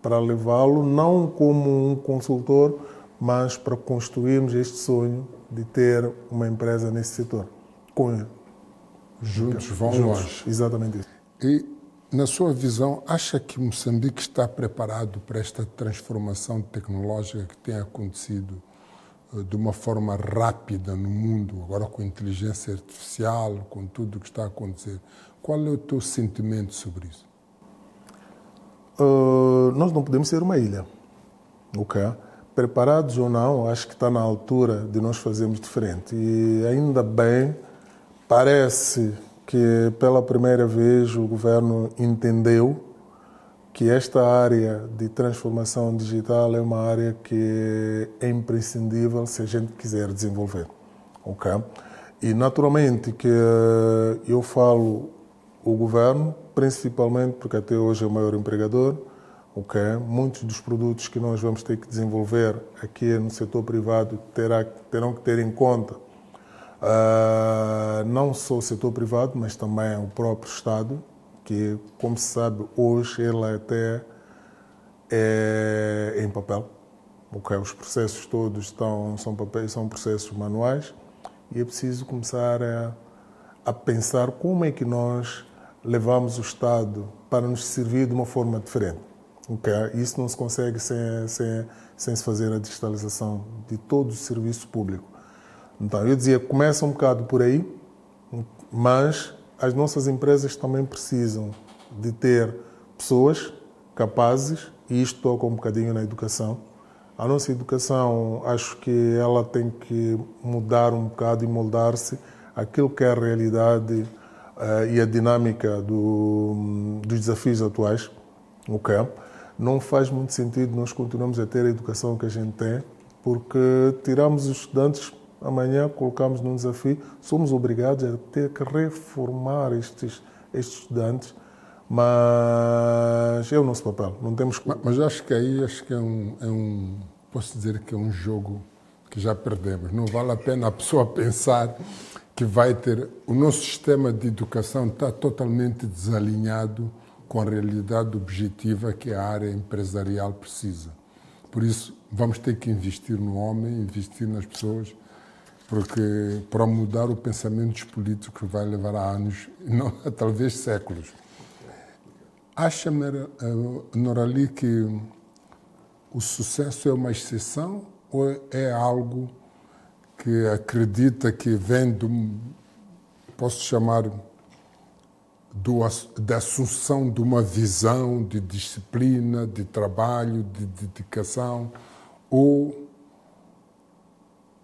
para levá-lo não como um consultor, mas para construirmos este sonho de ter uma empresa nesse setor. Juntos vão longe. Exatamente isso. E, na sua visão, acha que Moçambique está preparado para esta transformação tecnológica que tem acontecido de uma forma rápida no mundo, agora com a inteligência artificial, com tudo o que está a acontecer? Qual é o teu sentimento sobre isso? Nós não podemos ser uma ilha. Preparados ou não, acho que está na altura de nós fazermos diferente. E ainda bem, parece que pela primeira vez o governo entendeu que esta área de transformação digital é uma área que é imprescindível se a gente quiser desenvolver. E naturalmente que eu falo o governo, principalmente porque até hoje é o maior empregador. Muitos dos produtos que nós vamos ter que desenvolver aqui no setor privado terão que ter em conta não só o setor privado, mas também o próprio Estado, que, como se sabe, hoje ele até é em papel. Os processos todos são processos manuais e é preciso começar a pensar como é que nós levamos o Estado para nos servir de uma forma diferente. Isso não se consegue sem se fazer a digitalização de todo o serviço público. Então, eu dizia, começa um bocado por aí, mas as nossas empresas também precisam de ter pessoas capazes, e isto toca um bocadinho na educação. A nossa educação, acho que ela tem que mudar um bocado e moldar-se àquilo que é a realidade e a dinâmica dos desafios atuais. Não faz muito sentido nós continuarmos a ter a educação que a gente tem, porque tiramos os estudantes, amanhã colocamos num desafio, somos obrigados a ter que reformar estes estudantes, mas é o nosso papel, não temos... Mas acho que posso dizer que é um jogo que já perdemos. Não vale a pena a pessoa pensar que vai ter... O nosso sistema de educação está totalmente desalinhado com a realidade objetiva que a área empresarial precisa. Por isso, vamos ter que investir no homem, investir nas pessoas, porque para mudar o pensamento dos políticos vai levar anos, não, talvez séculos. Acha, Norali, que o sucesso é uma exceção ou é algo que acredita que vem posso chamar, da assunção de uma visão de disciplina, de trabalho, de dedicação, ou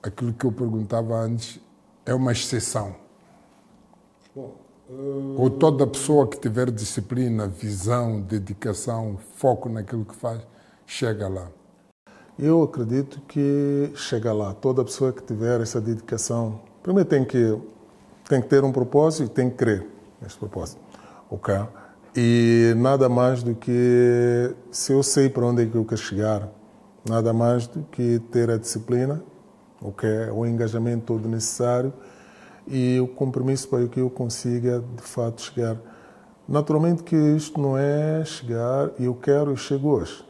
aquilo que eu perguntava antes é uma exceção? Ou toda pessoa que tiver disciplina, visão, dedicação, foco naquilo que faz, chega lá? Eu acredito que chega lá. Toda pessoa que tiver essa dedicação, primeiro tem que ter um propósito e tem que crer nesse propósito. E nada mais do que, se eu sei para onde é que eu quero chegar, nada mais do que ter a disciplina, o engajamento todo necessário e o compromisso para que eu consiga, de fato, chegar. Naturalmente que isto não é chegar, eu quero e chego hoje,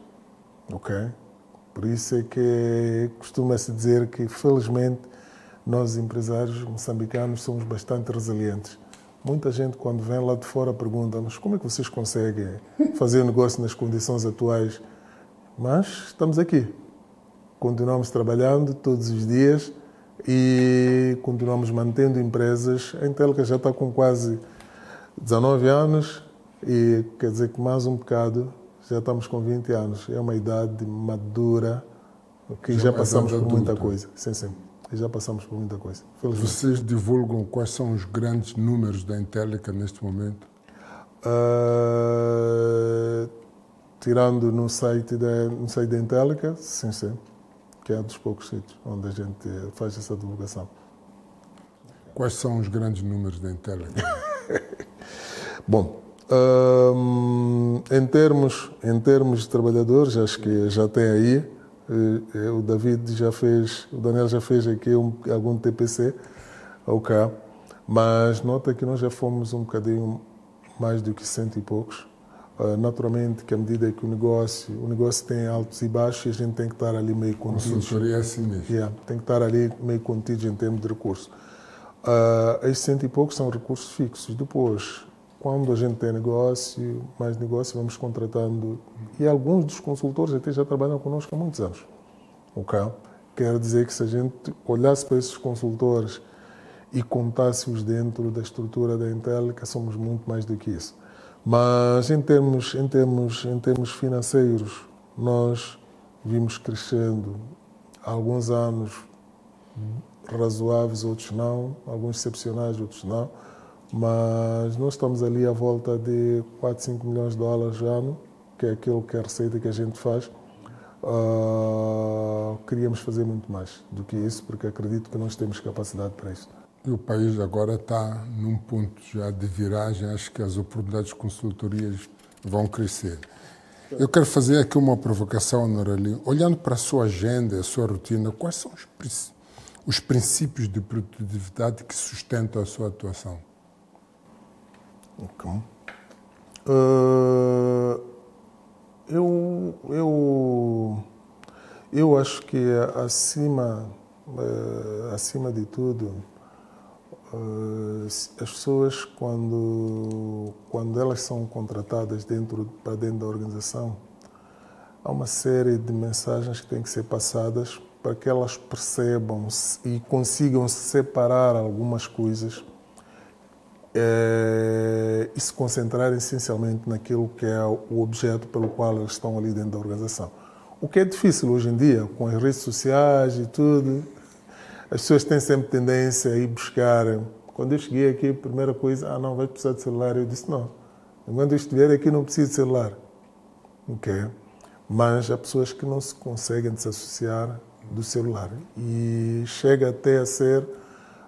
ok? Por isso é que costuma-se dizer que, felizmente, nós empresários moçambicanos somos bastante resilientes. Muita gente, quando vem lá de fora, pergunta: mas como é que vocês conseguem fazer negócio nas condições atuais? Mas estamos aqui. Continuamos trabalhando todos os dias e continuamos mantendo empresas. A Intellica já está com quase 19 anos e quer dizer que mais um bocado já estamos com 20 anos. É uma idade madura que já passamos por muita coisa. Sim, sim. Já passamos por muita coisa. Vocês divulgam quais são os grandes números da Intellica neste momento? Tirando no site da Intellica, sim, sim. Que é um dos poucos sítios onde a gente faz essa divulgação. Quais são os grandes números da Intellica? Bom, em termos de trabalhadores, acho que já tem aí. O Daniel já fez aqui algum TPC, ok. Mas nota que nós já fomos um bocadinho mais do que 100 e poucos. Naturalmente que à medida que o negócio tem altos e baixos, a gente tem que estar ali meio contidos. Consultoria é assim mesmo. Tem que estar ali meio contidos em termos de recursos. Esses 100 e poucos são recursos fixos. Depois, quando a gente tem mais negócio, vamos contratando. E alguns dos consultores até já trabalham connosco há muitos anos. Ok? Quer dizer que se a gente olhasse para esses consultores e contasse-os dentro da estrutura da Intellica, somos muito mais do que isso. Mas em termos financeiros, nós vimos crescendo há alguns anos razoáveis, outros não, alguns excepcionais, outros não, mas nós estamos ali à volta de 4, 5 milhões de dólares ano, que é aquilo que é a receita que a gente faz. Queríamos fazer muito mais do que isso, porque acredito que nós temos capacidade para isso. E o país agora está num ponto já de viragem, acho que as oportunidades de consultorias vão crescer. Eu quero fazer aqui uma provocação, Noralim. Olhando para a sua agenda, a sua rotina, quais são os princípios de produtividade que sustentam a sua atuação? Okay. Eu acho que acima de tudo, as pessoas quando elas são contratadas para dentro da organização, há uma série de mensagens que têm que ser passadas para que elas percebam e consigam separar algumas coisas e se concentrar essencialmente naquilo que é o objeto pelo qual eles estão ali dentro da organização. O que é difícil hoje em dia, com as redes sociais e tudo, as pessoas têm sempre tendência a ir buscar. Quando eu cheguei aqui, a primeira coisa, não, vai precisar de celular. Eu disse, não, quando eu estiver aqui não preciso de celular. Okay? Mas há pessoas que não se conseguem desassociar do celular. E chega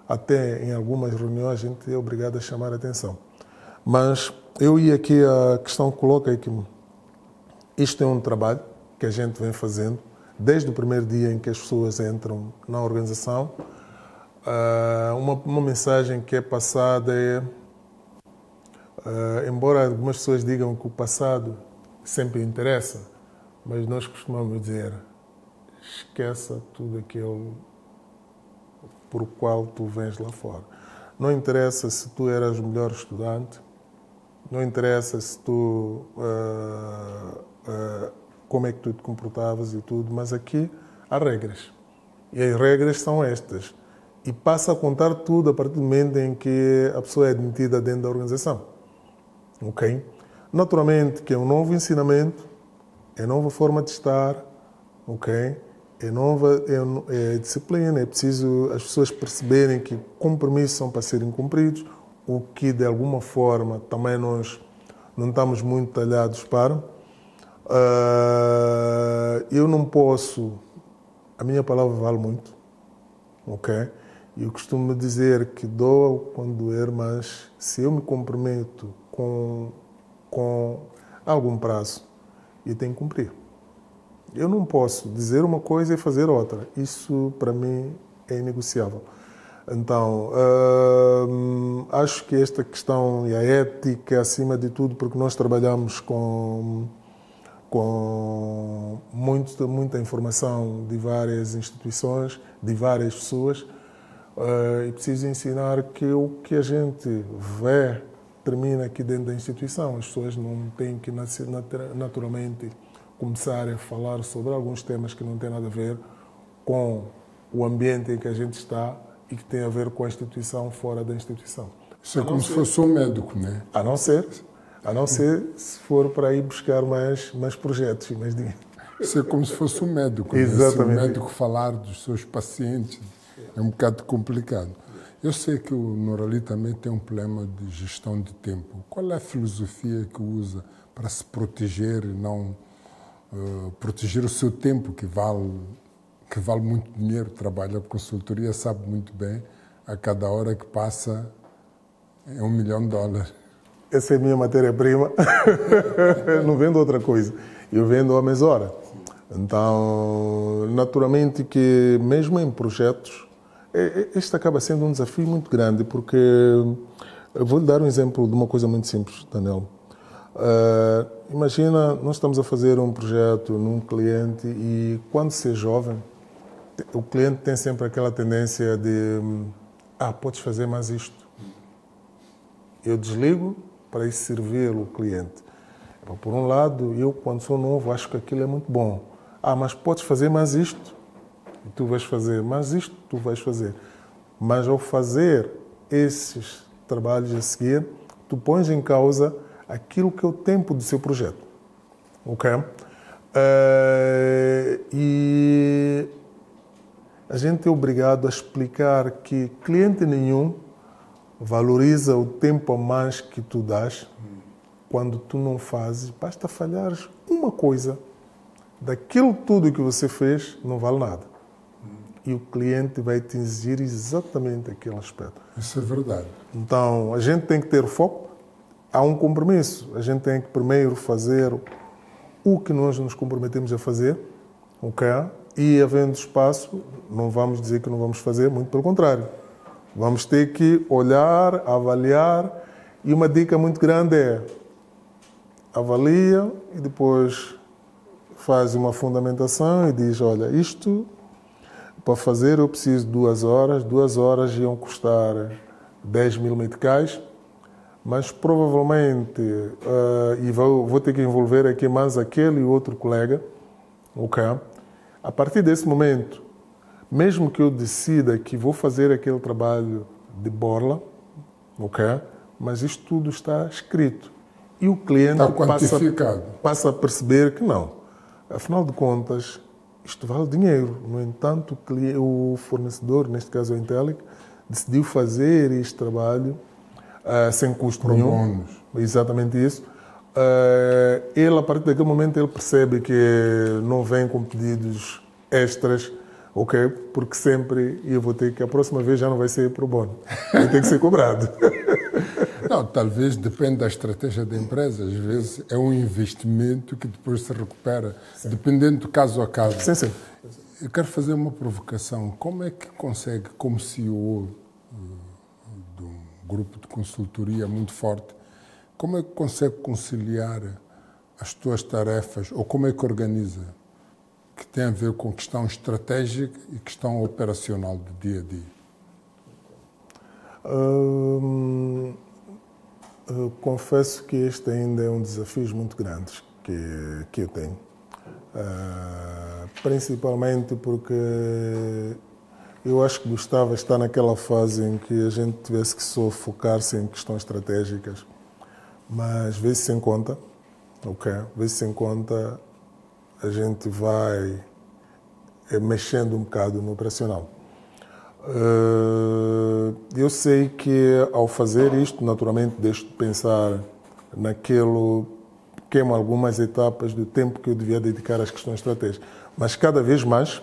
até em algumas reuniões, a gente é obrigado a chamar a atenção. Mas eu ia aqui, a questão que coloca é que isto é um trabalho que a gente vem fazendo desde o primeiro dia em que as pessoas entram na organização. Uma mensagem que é passada embora algumas pessoas digam que o passado sempre interessa, mas nós costumamos dizer, esqueça tudo aquilo por o qual tu vens lá fora. Não interessa se tu eras o melhor estudante, não interessa se tu como é que tu te comportavas e tudo, mas aqui há regras. E as regras são estas. E passa a contar tudo a partir do momento em que a pessoa é admitida dentro da organização. Ok? Naturalmente que é um novo ensinamento, é nova forma de estar, ok? É disciplina, é preciso as pessoas perceberem que compromissos são para serem cumpridos, o que de alguma forma também nós não estamos muito talhados para. Eu não posso, a minha palavra vale muito, ok? Eu costumo dizer que doa quando doer, mas se eu me comprometo com algum prazo, eu tenho que cumprir. Eu não posso dizer uma coisa e fazer outra. Isso, para mim, é inegociável. Então, acho que esta questão e a ética, acima de tudo, porque nós trabalhamos com muita informação de várias instituições, de várias pessoas, e preciso ensinar que o que a gente vê termina aqui dentro da instituição. As pessoas não têm que naturalmente começar a falar sobre alguns temas que não têm nada a ver com o ambiente em que a gente está e que tem a ver com a instituição fora da instituição. Isso é como se fosse um médico, não é? A não ser se for para ir buscar mais projetos e mais dinheiro. Isso é como se fosse um médico. Né? Exatamente. Se o médico falar dos seus pacientes é um bocado complicado. Eu sei que o Norali também tem um problema de gestão de tempo. Qual é a filosofia que usa para se proteger e não proteger o seu tempo, que vale muito dinheiro? Trabalha com consultoria, sabe muito bem, a cada hora que passa é $1 milhão. Essa é a minha matéria-prima. Não vendo outra coisa. Eu vendo homens hora. Então, naturalmente que mesmo em projetos, este acaba sendo um desafio muito grande, porque eu vou lhe dar um exemplo de uma coisa muito simples, Daniel. Imagina, nós estamos a fazer um projeto num cliente e quando se é jovem, o cliente tem sempre aquela tendência de podes fazer mais isto. Eu desligo para ir servir o cliente. Por um lado, eu quando sou novo acho que aquilo é muito bom. Mas podes fazer mais isto e tu vais fazer, mais isto tu vais fazer. Mas ao fazer esses trabalhos a seguir, tu pões em causa aquilo que é o tempo do seu projeto. Ok? E a gente é obrigado a explicar que cliente nenhum valoriza o tempo a mais que tu dás quando tu não fazes. Basta falhares uma coisa, daquilo tudo que você fez não vale nada. E o cliente vai te exigir exatamente aquele aspecto. Isso é verdade. Então, a gente tem que ter foco. Há um compromisso. A gente tem que primeiro fazer o que nós nos comprometemos a fazer, ok? E, havendo espaço, não vamos dizer que não vamos fazer, muito pelo contrário. Vamos ter que olhar, avaliar. E uma dica muito grande é avalia e depois faz uma fundamentação e diz, olha, isto para fazer eu preciso de 2 horas. 2 horas iam custar 10 mil meticais, mas provavelmente e vou ter que envolver aqui mais aquele e outro colega, ok? A partir desse momento, mesmo que eu decida que vou fazer aquele trabalho de borla, ok? Mas isto tudo está escrito. E o cliente passa a perceber que não. Afinal de contas, isto vale dinheiro. No entanto, o fornecedor, neste caso a Intellic, decidiu fazer este trabalho sem custo nenhum. Bônus. Exatamente isso. Ele, a partir daquele momento, ele percebe que não vem com pedidos extras, ok? Porque sempre eu vou ter que, a próxima vez já não vai ser pro bono. Vai ter que ser cobrado. Não, talvez depende da estratégia da empresa. Às vezes é um investimento que depois se recupera, sim, dependendo do caso a caso. Sim, sim. Eu quero fazer uma provocação. Como é que consegue, como CEO de um grupo de consultoria muito forte, como é que consegue conciliar as tuas tarefas, ou como é que organiza, que tem a ver com questão estratégica e questão operacional do dia a dia? Confesso que este ainda é um desafio muito grande que eu tenho. Principalmente porque eu acho que gostava de estar naquela fase em que a gente tivesse que só focar-se em questões estratégicas, mas vê-se sem conta, ok? Vê-se sem conta, a gente vai mexendo um bocado no operacional. Eu sei que ao fazer isto, naturalmente, deixo de pensar naquilo, queimo algumas etapas do tempo que eu devia dedicar às questões estratégicas. Mas cada vez mais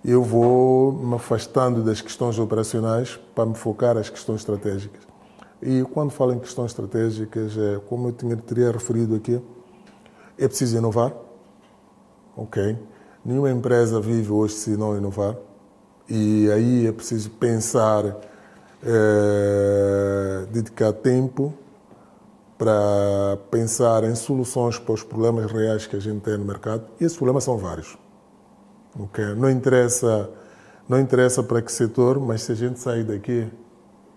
eu vou me afastando das questões operacionais para me focar às questões estratégicas. E quando falo em questões estratégicas, como eu teria referido aqui, é preciso inovar, ok? Nenhuma empresa vive hoje se não inovar. E aí é preciso pensar dedicar tempo para pensar em soluções para os problemas reais que a gente tem no mercado. E esses problemas são vários. Okay? Não interessa para que setor, mas se a gente sair daqui,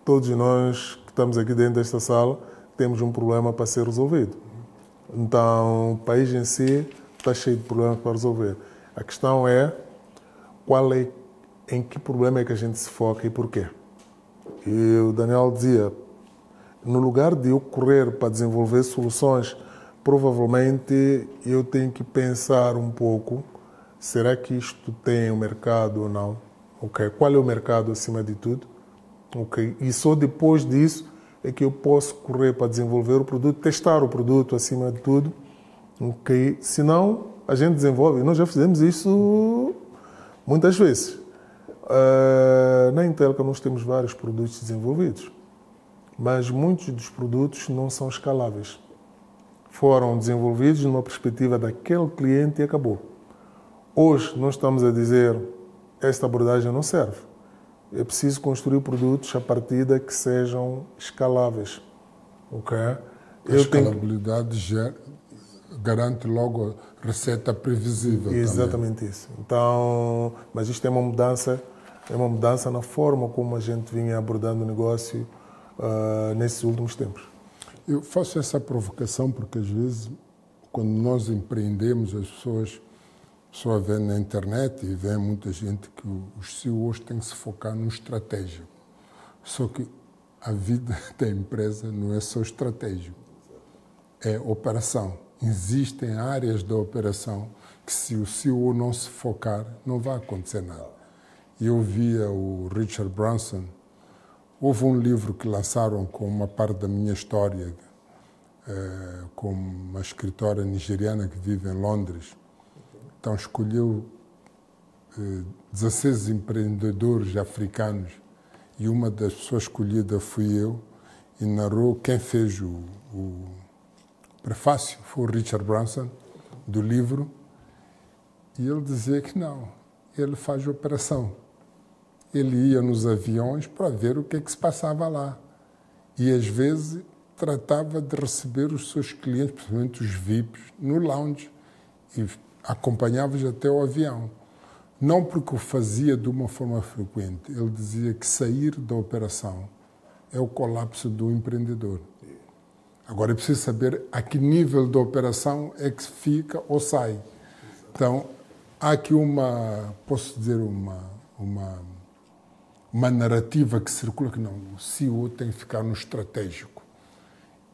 todos nós que estamos aqui dentro desta sala temos um problema para ser resolvido. Então, o país em si está cheio de problemas para resolver. A questão é em que problema é que a gente se foca e porquê. E o Daniel dizia, no lugar de eu correr para desenvolver soluções, provavelmente eu tenho que pensar um pouco, será que isto tem um mercado ou não? Okay. Qual é o mercado acima de tudo? Okay. E só depois disso é que eu posso correr para desenvolver o produto, testar o produto acima de tudo. Okay. Senão, a gente desenvolve. Nós já fizemos isso muitas vezes. Na Intelca nós temos vários produtos desenvolvidos, mas muitos dos produtos não são escaláveis. Foram desenvolvidos numa perspectiva daquele cliente e acabou. Hoje nós estamos a dizer, esta abordagem não serve. É preciso construir produtos a partir de que sejam escaláveis. Okay? A escalabilidade garante logo a receita previsível. Exatamente também. Isso. Então, mas isto é uma mudança na forma como a gente vinha abordando o negócio nesses últimos tempos. Eu faço essa provocação porque às vezes, quando nós empreendemos, as pessoas só vêem na internet e vêem muita gente que os CEOs têm que se focar no estratégico. Só que a vida da empresa não é só estratégico, é operação. Existem áreas da operação que se o CEO não se focar, não vai acontecer nada. Eu via o Richard Branson, houve um livro que lançaram com uma parte da minha história, com uma escritora nigeriana que vive em Londres. Então escolheu 16 empreendedores africanos e uma das pessoas escolhidas fui eu e narrou quem fez o prefácio, foi o Richard Branson, do livro, e ele dizia que não, ele faz operação. Ele ia nos aviões para ver o que é que se passava lá. E, às vezes, tratava de receber os seus clientes, principalmente os VIPs, no lounge e acompanhava-os até o avião. Não porque o fazia de uma forma frequente. Ele dizia que sair da operação é o colapso do empreendedor. Agora, é preciso saber a que nível da operação é que fica ou sai. Então, há aqui posso dizer, uma narrativa que circula que não, o CEO tem que ficar no estratégico.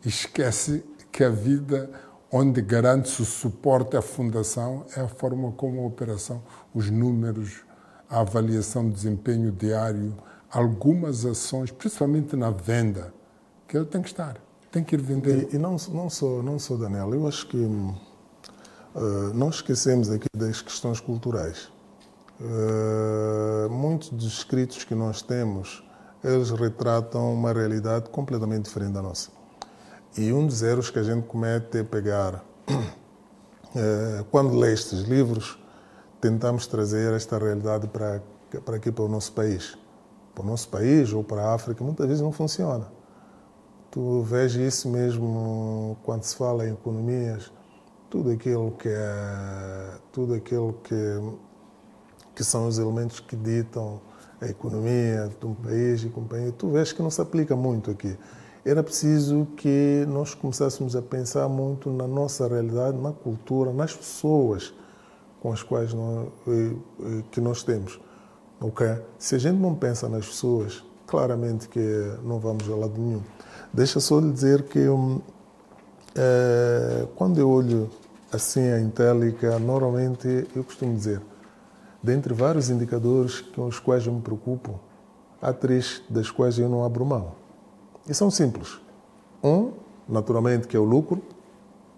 E esquece que a vida onde garante-se o suporte à fundação é a forma como a operação, os números, a avaliação de desempenho diário, algumas ações, principalmente na venda, que ele tem que estar, tem que ir vender. E não só, Daniel, eu acho que não esquecemos aqui das questões culturais. Muitos dos escritos que nós temos, eles retratam uma realidade completamente diferente da nossa. E um dos erros que a gente comete é pegar, quando lê estes livros, tentamos trazer esta realidade para aqui, para o nosso país. Para o nosso país ou para a África, muitas vezes não funciona. Tu vês isso mesmo quando se fala em economias, tudo aquilo que são os elementos que ditam a economia de um país e companhia, tu vês que não se aplica muito aqui. Era preciso que nós começássemos a pensar muito na nossa realidade, na cultura, nas pessoas com as quais nós temos. Okay? Se a gente não pensa nas pessoas, claramente que não vamos a lado nenhum. Deixa só lhe dizer que quando eu olho assim a Intellica, normalmente eu costumo dizer, dentre vários indicadores com os quais eu me preocupo, há 3 das quais eu não abro mão. E são simples. Naturalmente, que é o lucro.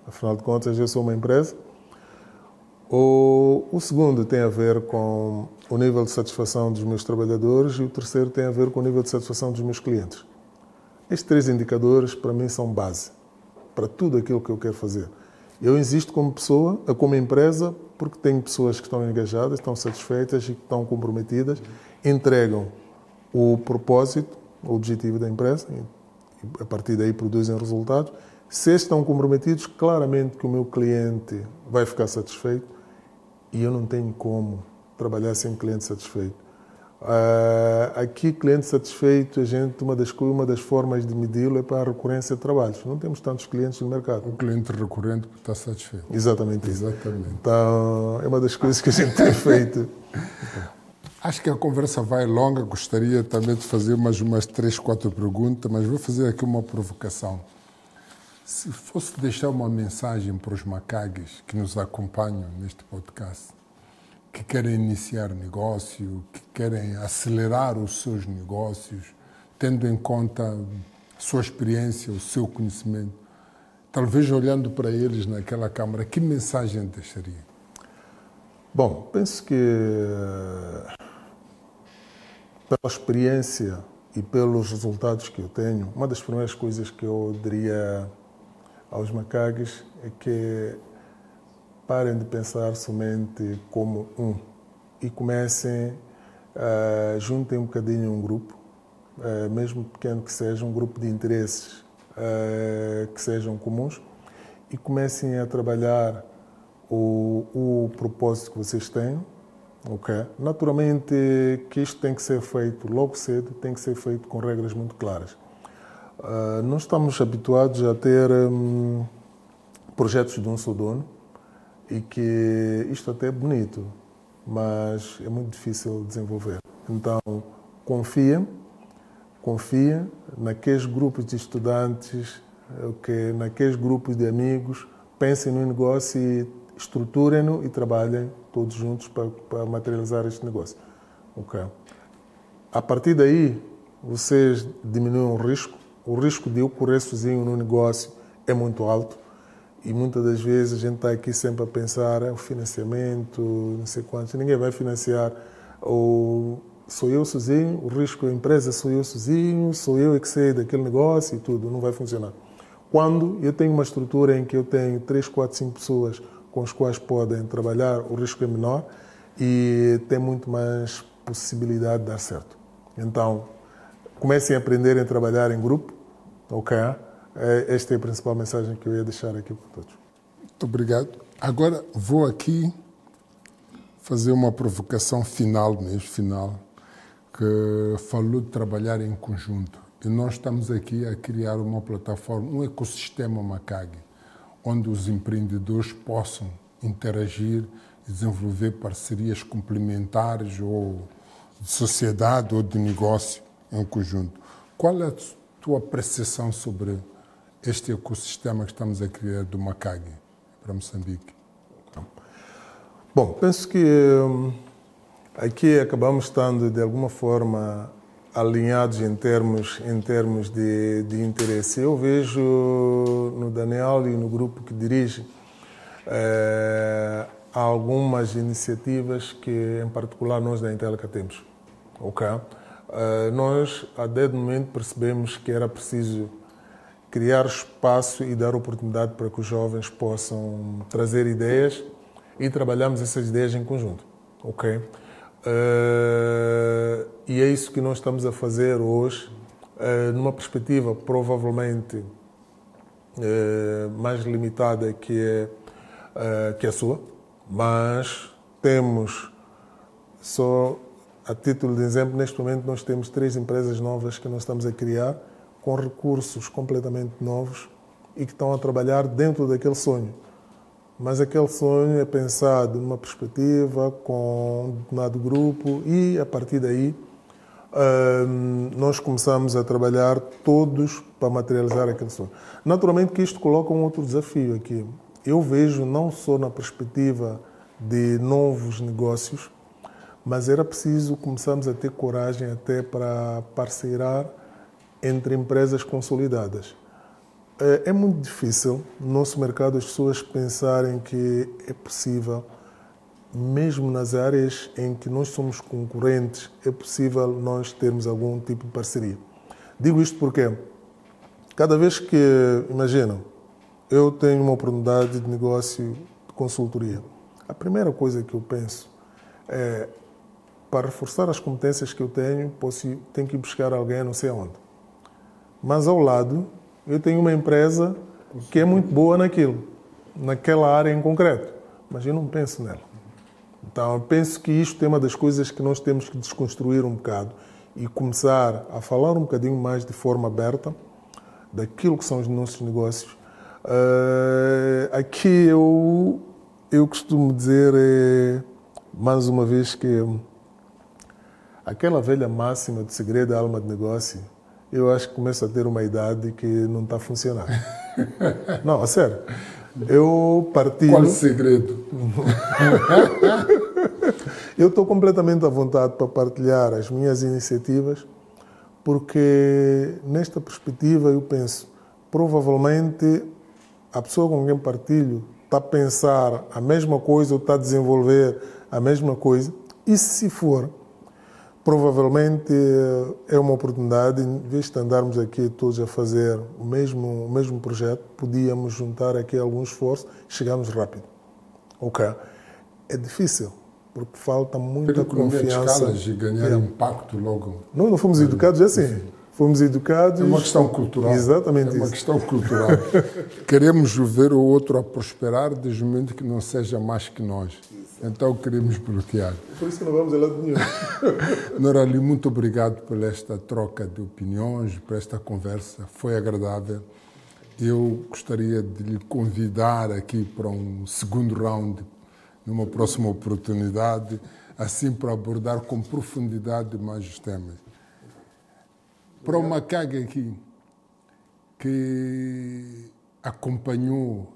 Afinal de contas, eu sou uma empresa. O segundo tem a ver com o nível de satisfação dos meus trabalhadores e o terceiro tem a ver com o nível de satisfação dos meus clientes. Estes 3 indicadores, para mim, são base para tudo aquilo que eu quero fazer. Eu existo como pessoa, como empresa, porque tenho pessoas que estão engajadas, estão satisfeitas e que estão comprometidas, entregam o propósito o objetivo da empresa e a partir daí produzem resultados. Se eles estão comprometidos, claramente que o meu cliente vai ficar satisfeito e eu não tenho como trabalhar sem cliente satisfeito. Aqui, cliente satisfeito, uma das formas de medi-lo é para a recorrência de trabalhos. Não temos tantos clientes no mercado. O cliente recorrente está satisfeito. Exatamente isso. Exatamente. Então, é uma das coisas que a gente tem feito. Acho que a conversa vai longa, gostaria também de fazer mais umas 3, 4 perguntas, mas vou fazer aqui uma provocação. Se fosse deixar uma mensagem para os macagues que nos acompanham neste podcast, que querem iniciar negócio, que querem acelerar os seus negócios, tendo em conta a sua experiência, o seu conhecimento, talvez olhando para eles naquela câmara, que mensagem deixaria? Bom, penso que pela experiência e pelos resultados que eu tenho, uma das primeiras coisas que eu diria aos macagues é que parem de pensar somente como um e comecem, juntem um bocadinho um grupo, mesmo pequeno que seja, um grupo de interesses que sejam comuns e comecem a trabalhar o propósito que vocês têm. Okay. Naturalmente que isto tem que ser feito logo cedo, tem que ser feito com regras muito claras. Nós estamos habituados a ter projetos de um só dono e que isto até é bonito, mas é muito difícil de desenvolver. Então, confia naqueles grupos de estudantes, naqueles grupos de amigos, pensem no negócio e estruturem-no e trabalhem todos juntos para materializar este negócio. Okay. A partir daí, vocês diminuem o risco. O risco de eu correr sozinho no negócio é muito alto e muitas das vezes a gente está aqui sempre a pensar o financiamento, não sei quanto, ninguém vai financiar. Ou sou eu sozinho, o risco da empresa sou eu sozinho, sou eu que sei daquele negócio e tudo, não vai funcionar. Quando eu tenho uma estrutura em que eu tenho 3, 4, 5 pessoas com as quais podem trabalhar, o risco é menor e tem muito mais possibilidade de dar certo. Então, comecem a aprender a trabalhar em grupo, ok? Esta é a principal mensagem que eu ia deixar aqui para todos. Muito obrigado. Agora vou aqui fazer uma provocação final, que falou de trabalhar em conjunto. E nós estamos aqui a criar uma plataforma, um ecossistema Macag, onde os empreendedores possam interagir e desenvolver parcerias complementares ou de sociedade ou de negócio em conjunto. Qual é a tua apreciação sobre este ecossistema que estamos a criar do Macag para Moçambique? Bom, penso que aqui acabamos estando de alguma forma alinhados em termos de interesse. Eu vejo no Daniel e no grupo que dirige algumas iniciativas que, em particular, nós da Intelca temos. Okay? Nós, a dado momento, percebemos que era preciso criar espaço e dar oportunidade para que os jovens possam trazer ideias e trabalharmos essas ideias em conjunto. Okay? E é isso que nós estamos a fazer hoje, numa perspectiva provavelmente mais limitada que a sua, mas temos, só a título de exemplo, neste momento nós temos 3 empresas novas que nós estamos a criar com recursos completamente novos e que estão a trabalhar dentro daquele sonho. Mas aquele sonho é pensado numa perspectiva com um determinado grupo e, a partir daí, nós começamos a trabalhar todos para materializar aquele sonho. Naturalmente que isto coloca um outro desafio aqui. Eu vejo não só na perspectiva de novos negócios, mas era preciso começarmos a ter coragem até para parceirar entre empresas consolidadas. É muito difícil no nosso mercado as pessoas pensarem que é possível, mesmo nas áreas em que nós somos concorrentes, é possível nós termos algum tipo de parceria. Digo isto porque cada vez que, imaginam, eu tenho uma oportunidade de negócio de consultoria, a primeira coisa que eu penso é, para reforçar as competências que eu tenho, tenho que ir buscar alguém não sei aonde. mas ao lado eu tenho uma empresa que é muito boa naquela área em concreto, mas eu não penso nela. Então, eu penso que isto é uma das coisas que nós temos que desconstruir um bocado e começar a falar um bocadinho mais de forma aberta daquilo que são os nossos negócios. Aqui eu costumo dizer, mais uma vez, que aquela velha máxima de segredo é alma de negócio, eu acho que começa a ter uma idade que não está a funcionar. Não, a sério. Eu partilho... Qual o segredo? Eu estou completamente à vontade para partilhar as minhas iniciativas, porque nesta perspectiva eu penso, provavelmente a pessoa com quem partilho está a pensar a mesma coisa ou está a desenvolver a mesma coisa, e se for, provavelmente é uma oportunidade, em vez de andarmos aqui todos a fazer o mesmo projeto, podíamos juntar aqui algum esforço e chegarmos rápido. Ok. É difícil, porque falta muita confiança. Escalas e ganhar impacto logo. Não fomos educados assim. Fomos educados... É uma questão cultural. Exatamente isso. É uma questão cultural. Queremos ver o outro a prosperar desde o momento que não seja mais que nós. Então queremos bloquear. Por isso que não vamos a lado nenhum. Norali, muito obrigado por esta troca de opiniões, por esta conversa. Foi agradável. Eu gostaria de lhe convidar aqui para um segundo round, numa próxima oportunidade, assim para abordar com profundidade mais os temas. Para o Macag aqui, que acompanhou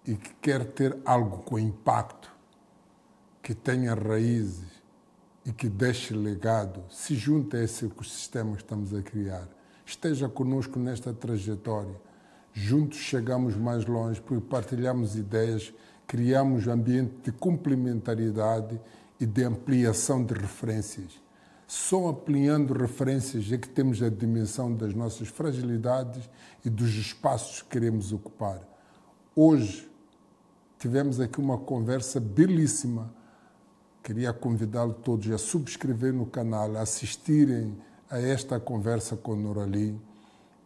e que quer ter algo com impacto, que tenha raízes e que deixe legado, se junte a esse ecossistema que estamos a criar. Esteja conosco nesta trajetória. Juntos chegamos mais longe, porque partilhamos ideias, criamos um ambiente de complementariedade e de ampliação de referências. Só ampliando referências é que temos a dimensão das nossas fragilidades e dos espaços que queremos ocupar. Hoje tivemos aqui uma conversa belíssima. Queria convidá-los todos a subscrever no canal, a assistirem a esta conversa com Norali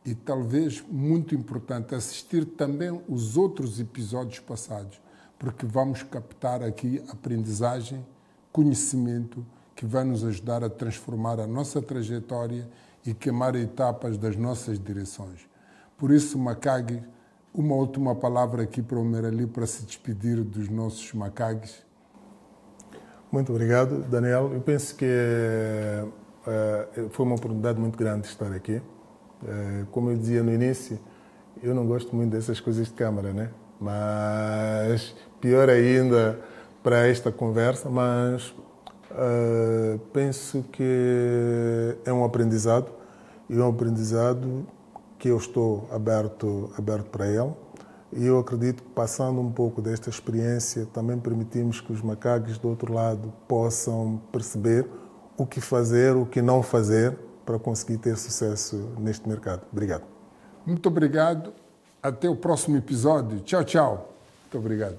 e, talvez, muito importante, assistir também os outros episódios passados, porque vamos captar aqui aprendizagem, conhecimento, que vai nos ajudar a transformar a nossa trajetória e queimar etapas das nossas direções. Por isso, Macag, uma última palavra aqui para o Norali para se despedir dos nossos Macags. Muito obrigado, Daniel. Eu penso que foi uma oportunidade muito grande estar aqui. Como eu dizia no início, eu não gosto muito dessas coisas de câmara, né? Mas pior ainda para esta conversa, mas penso que é um aprendizado e um aprendizado que eu estou aberto para ele. E eu acredito que, passando um pouco desta experiência, também permitimos que os macaques do outro lado possam perceber o que fazer, o que não fazer para conseguir ter sucesso neste mercado. Obrigado. Muito obrigado. Até o próximo episódio. Tchau, tchau. Muito obrigado.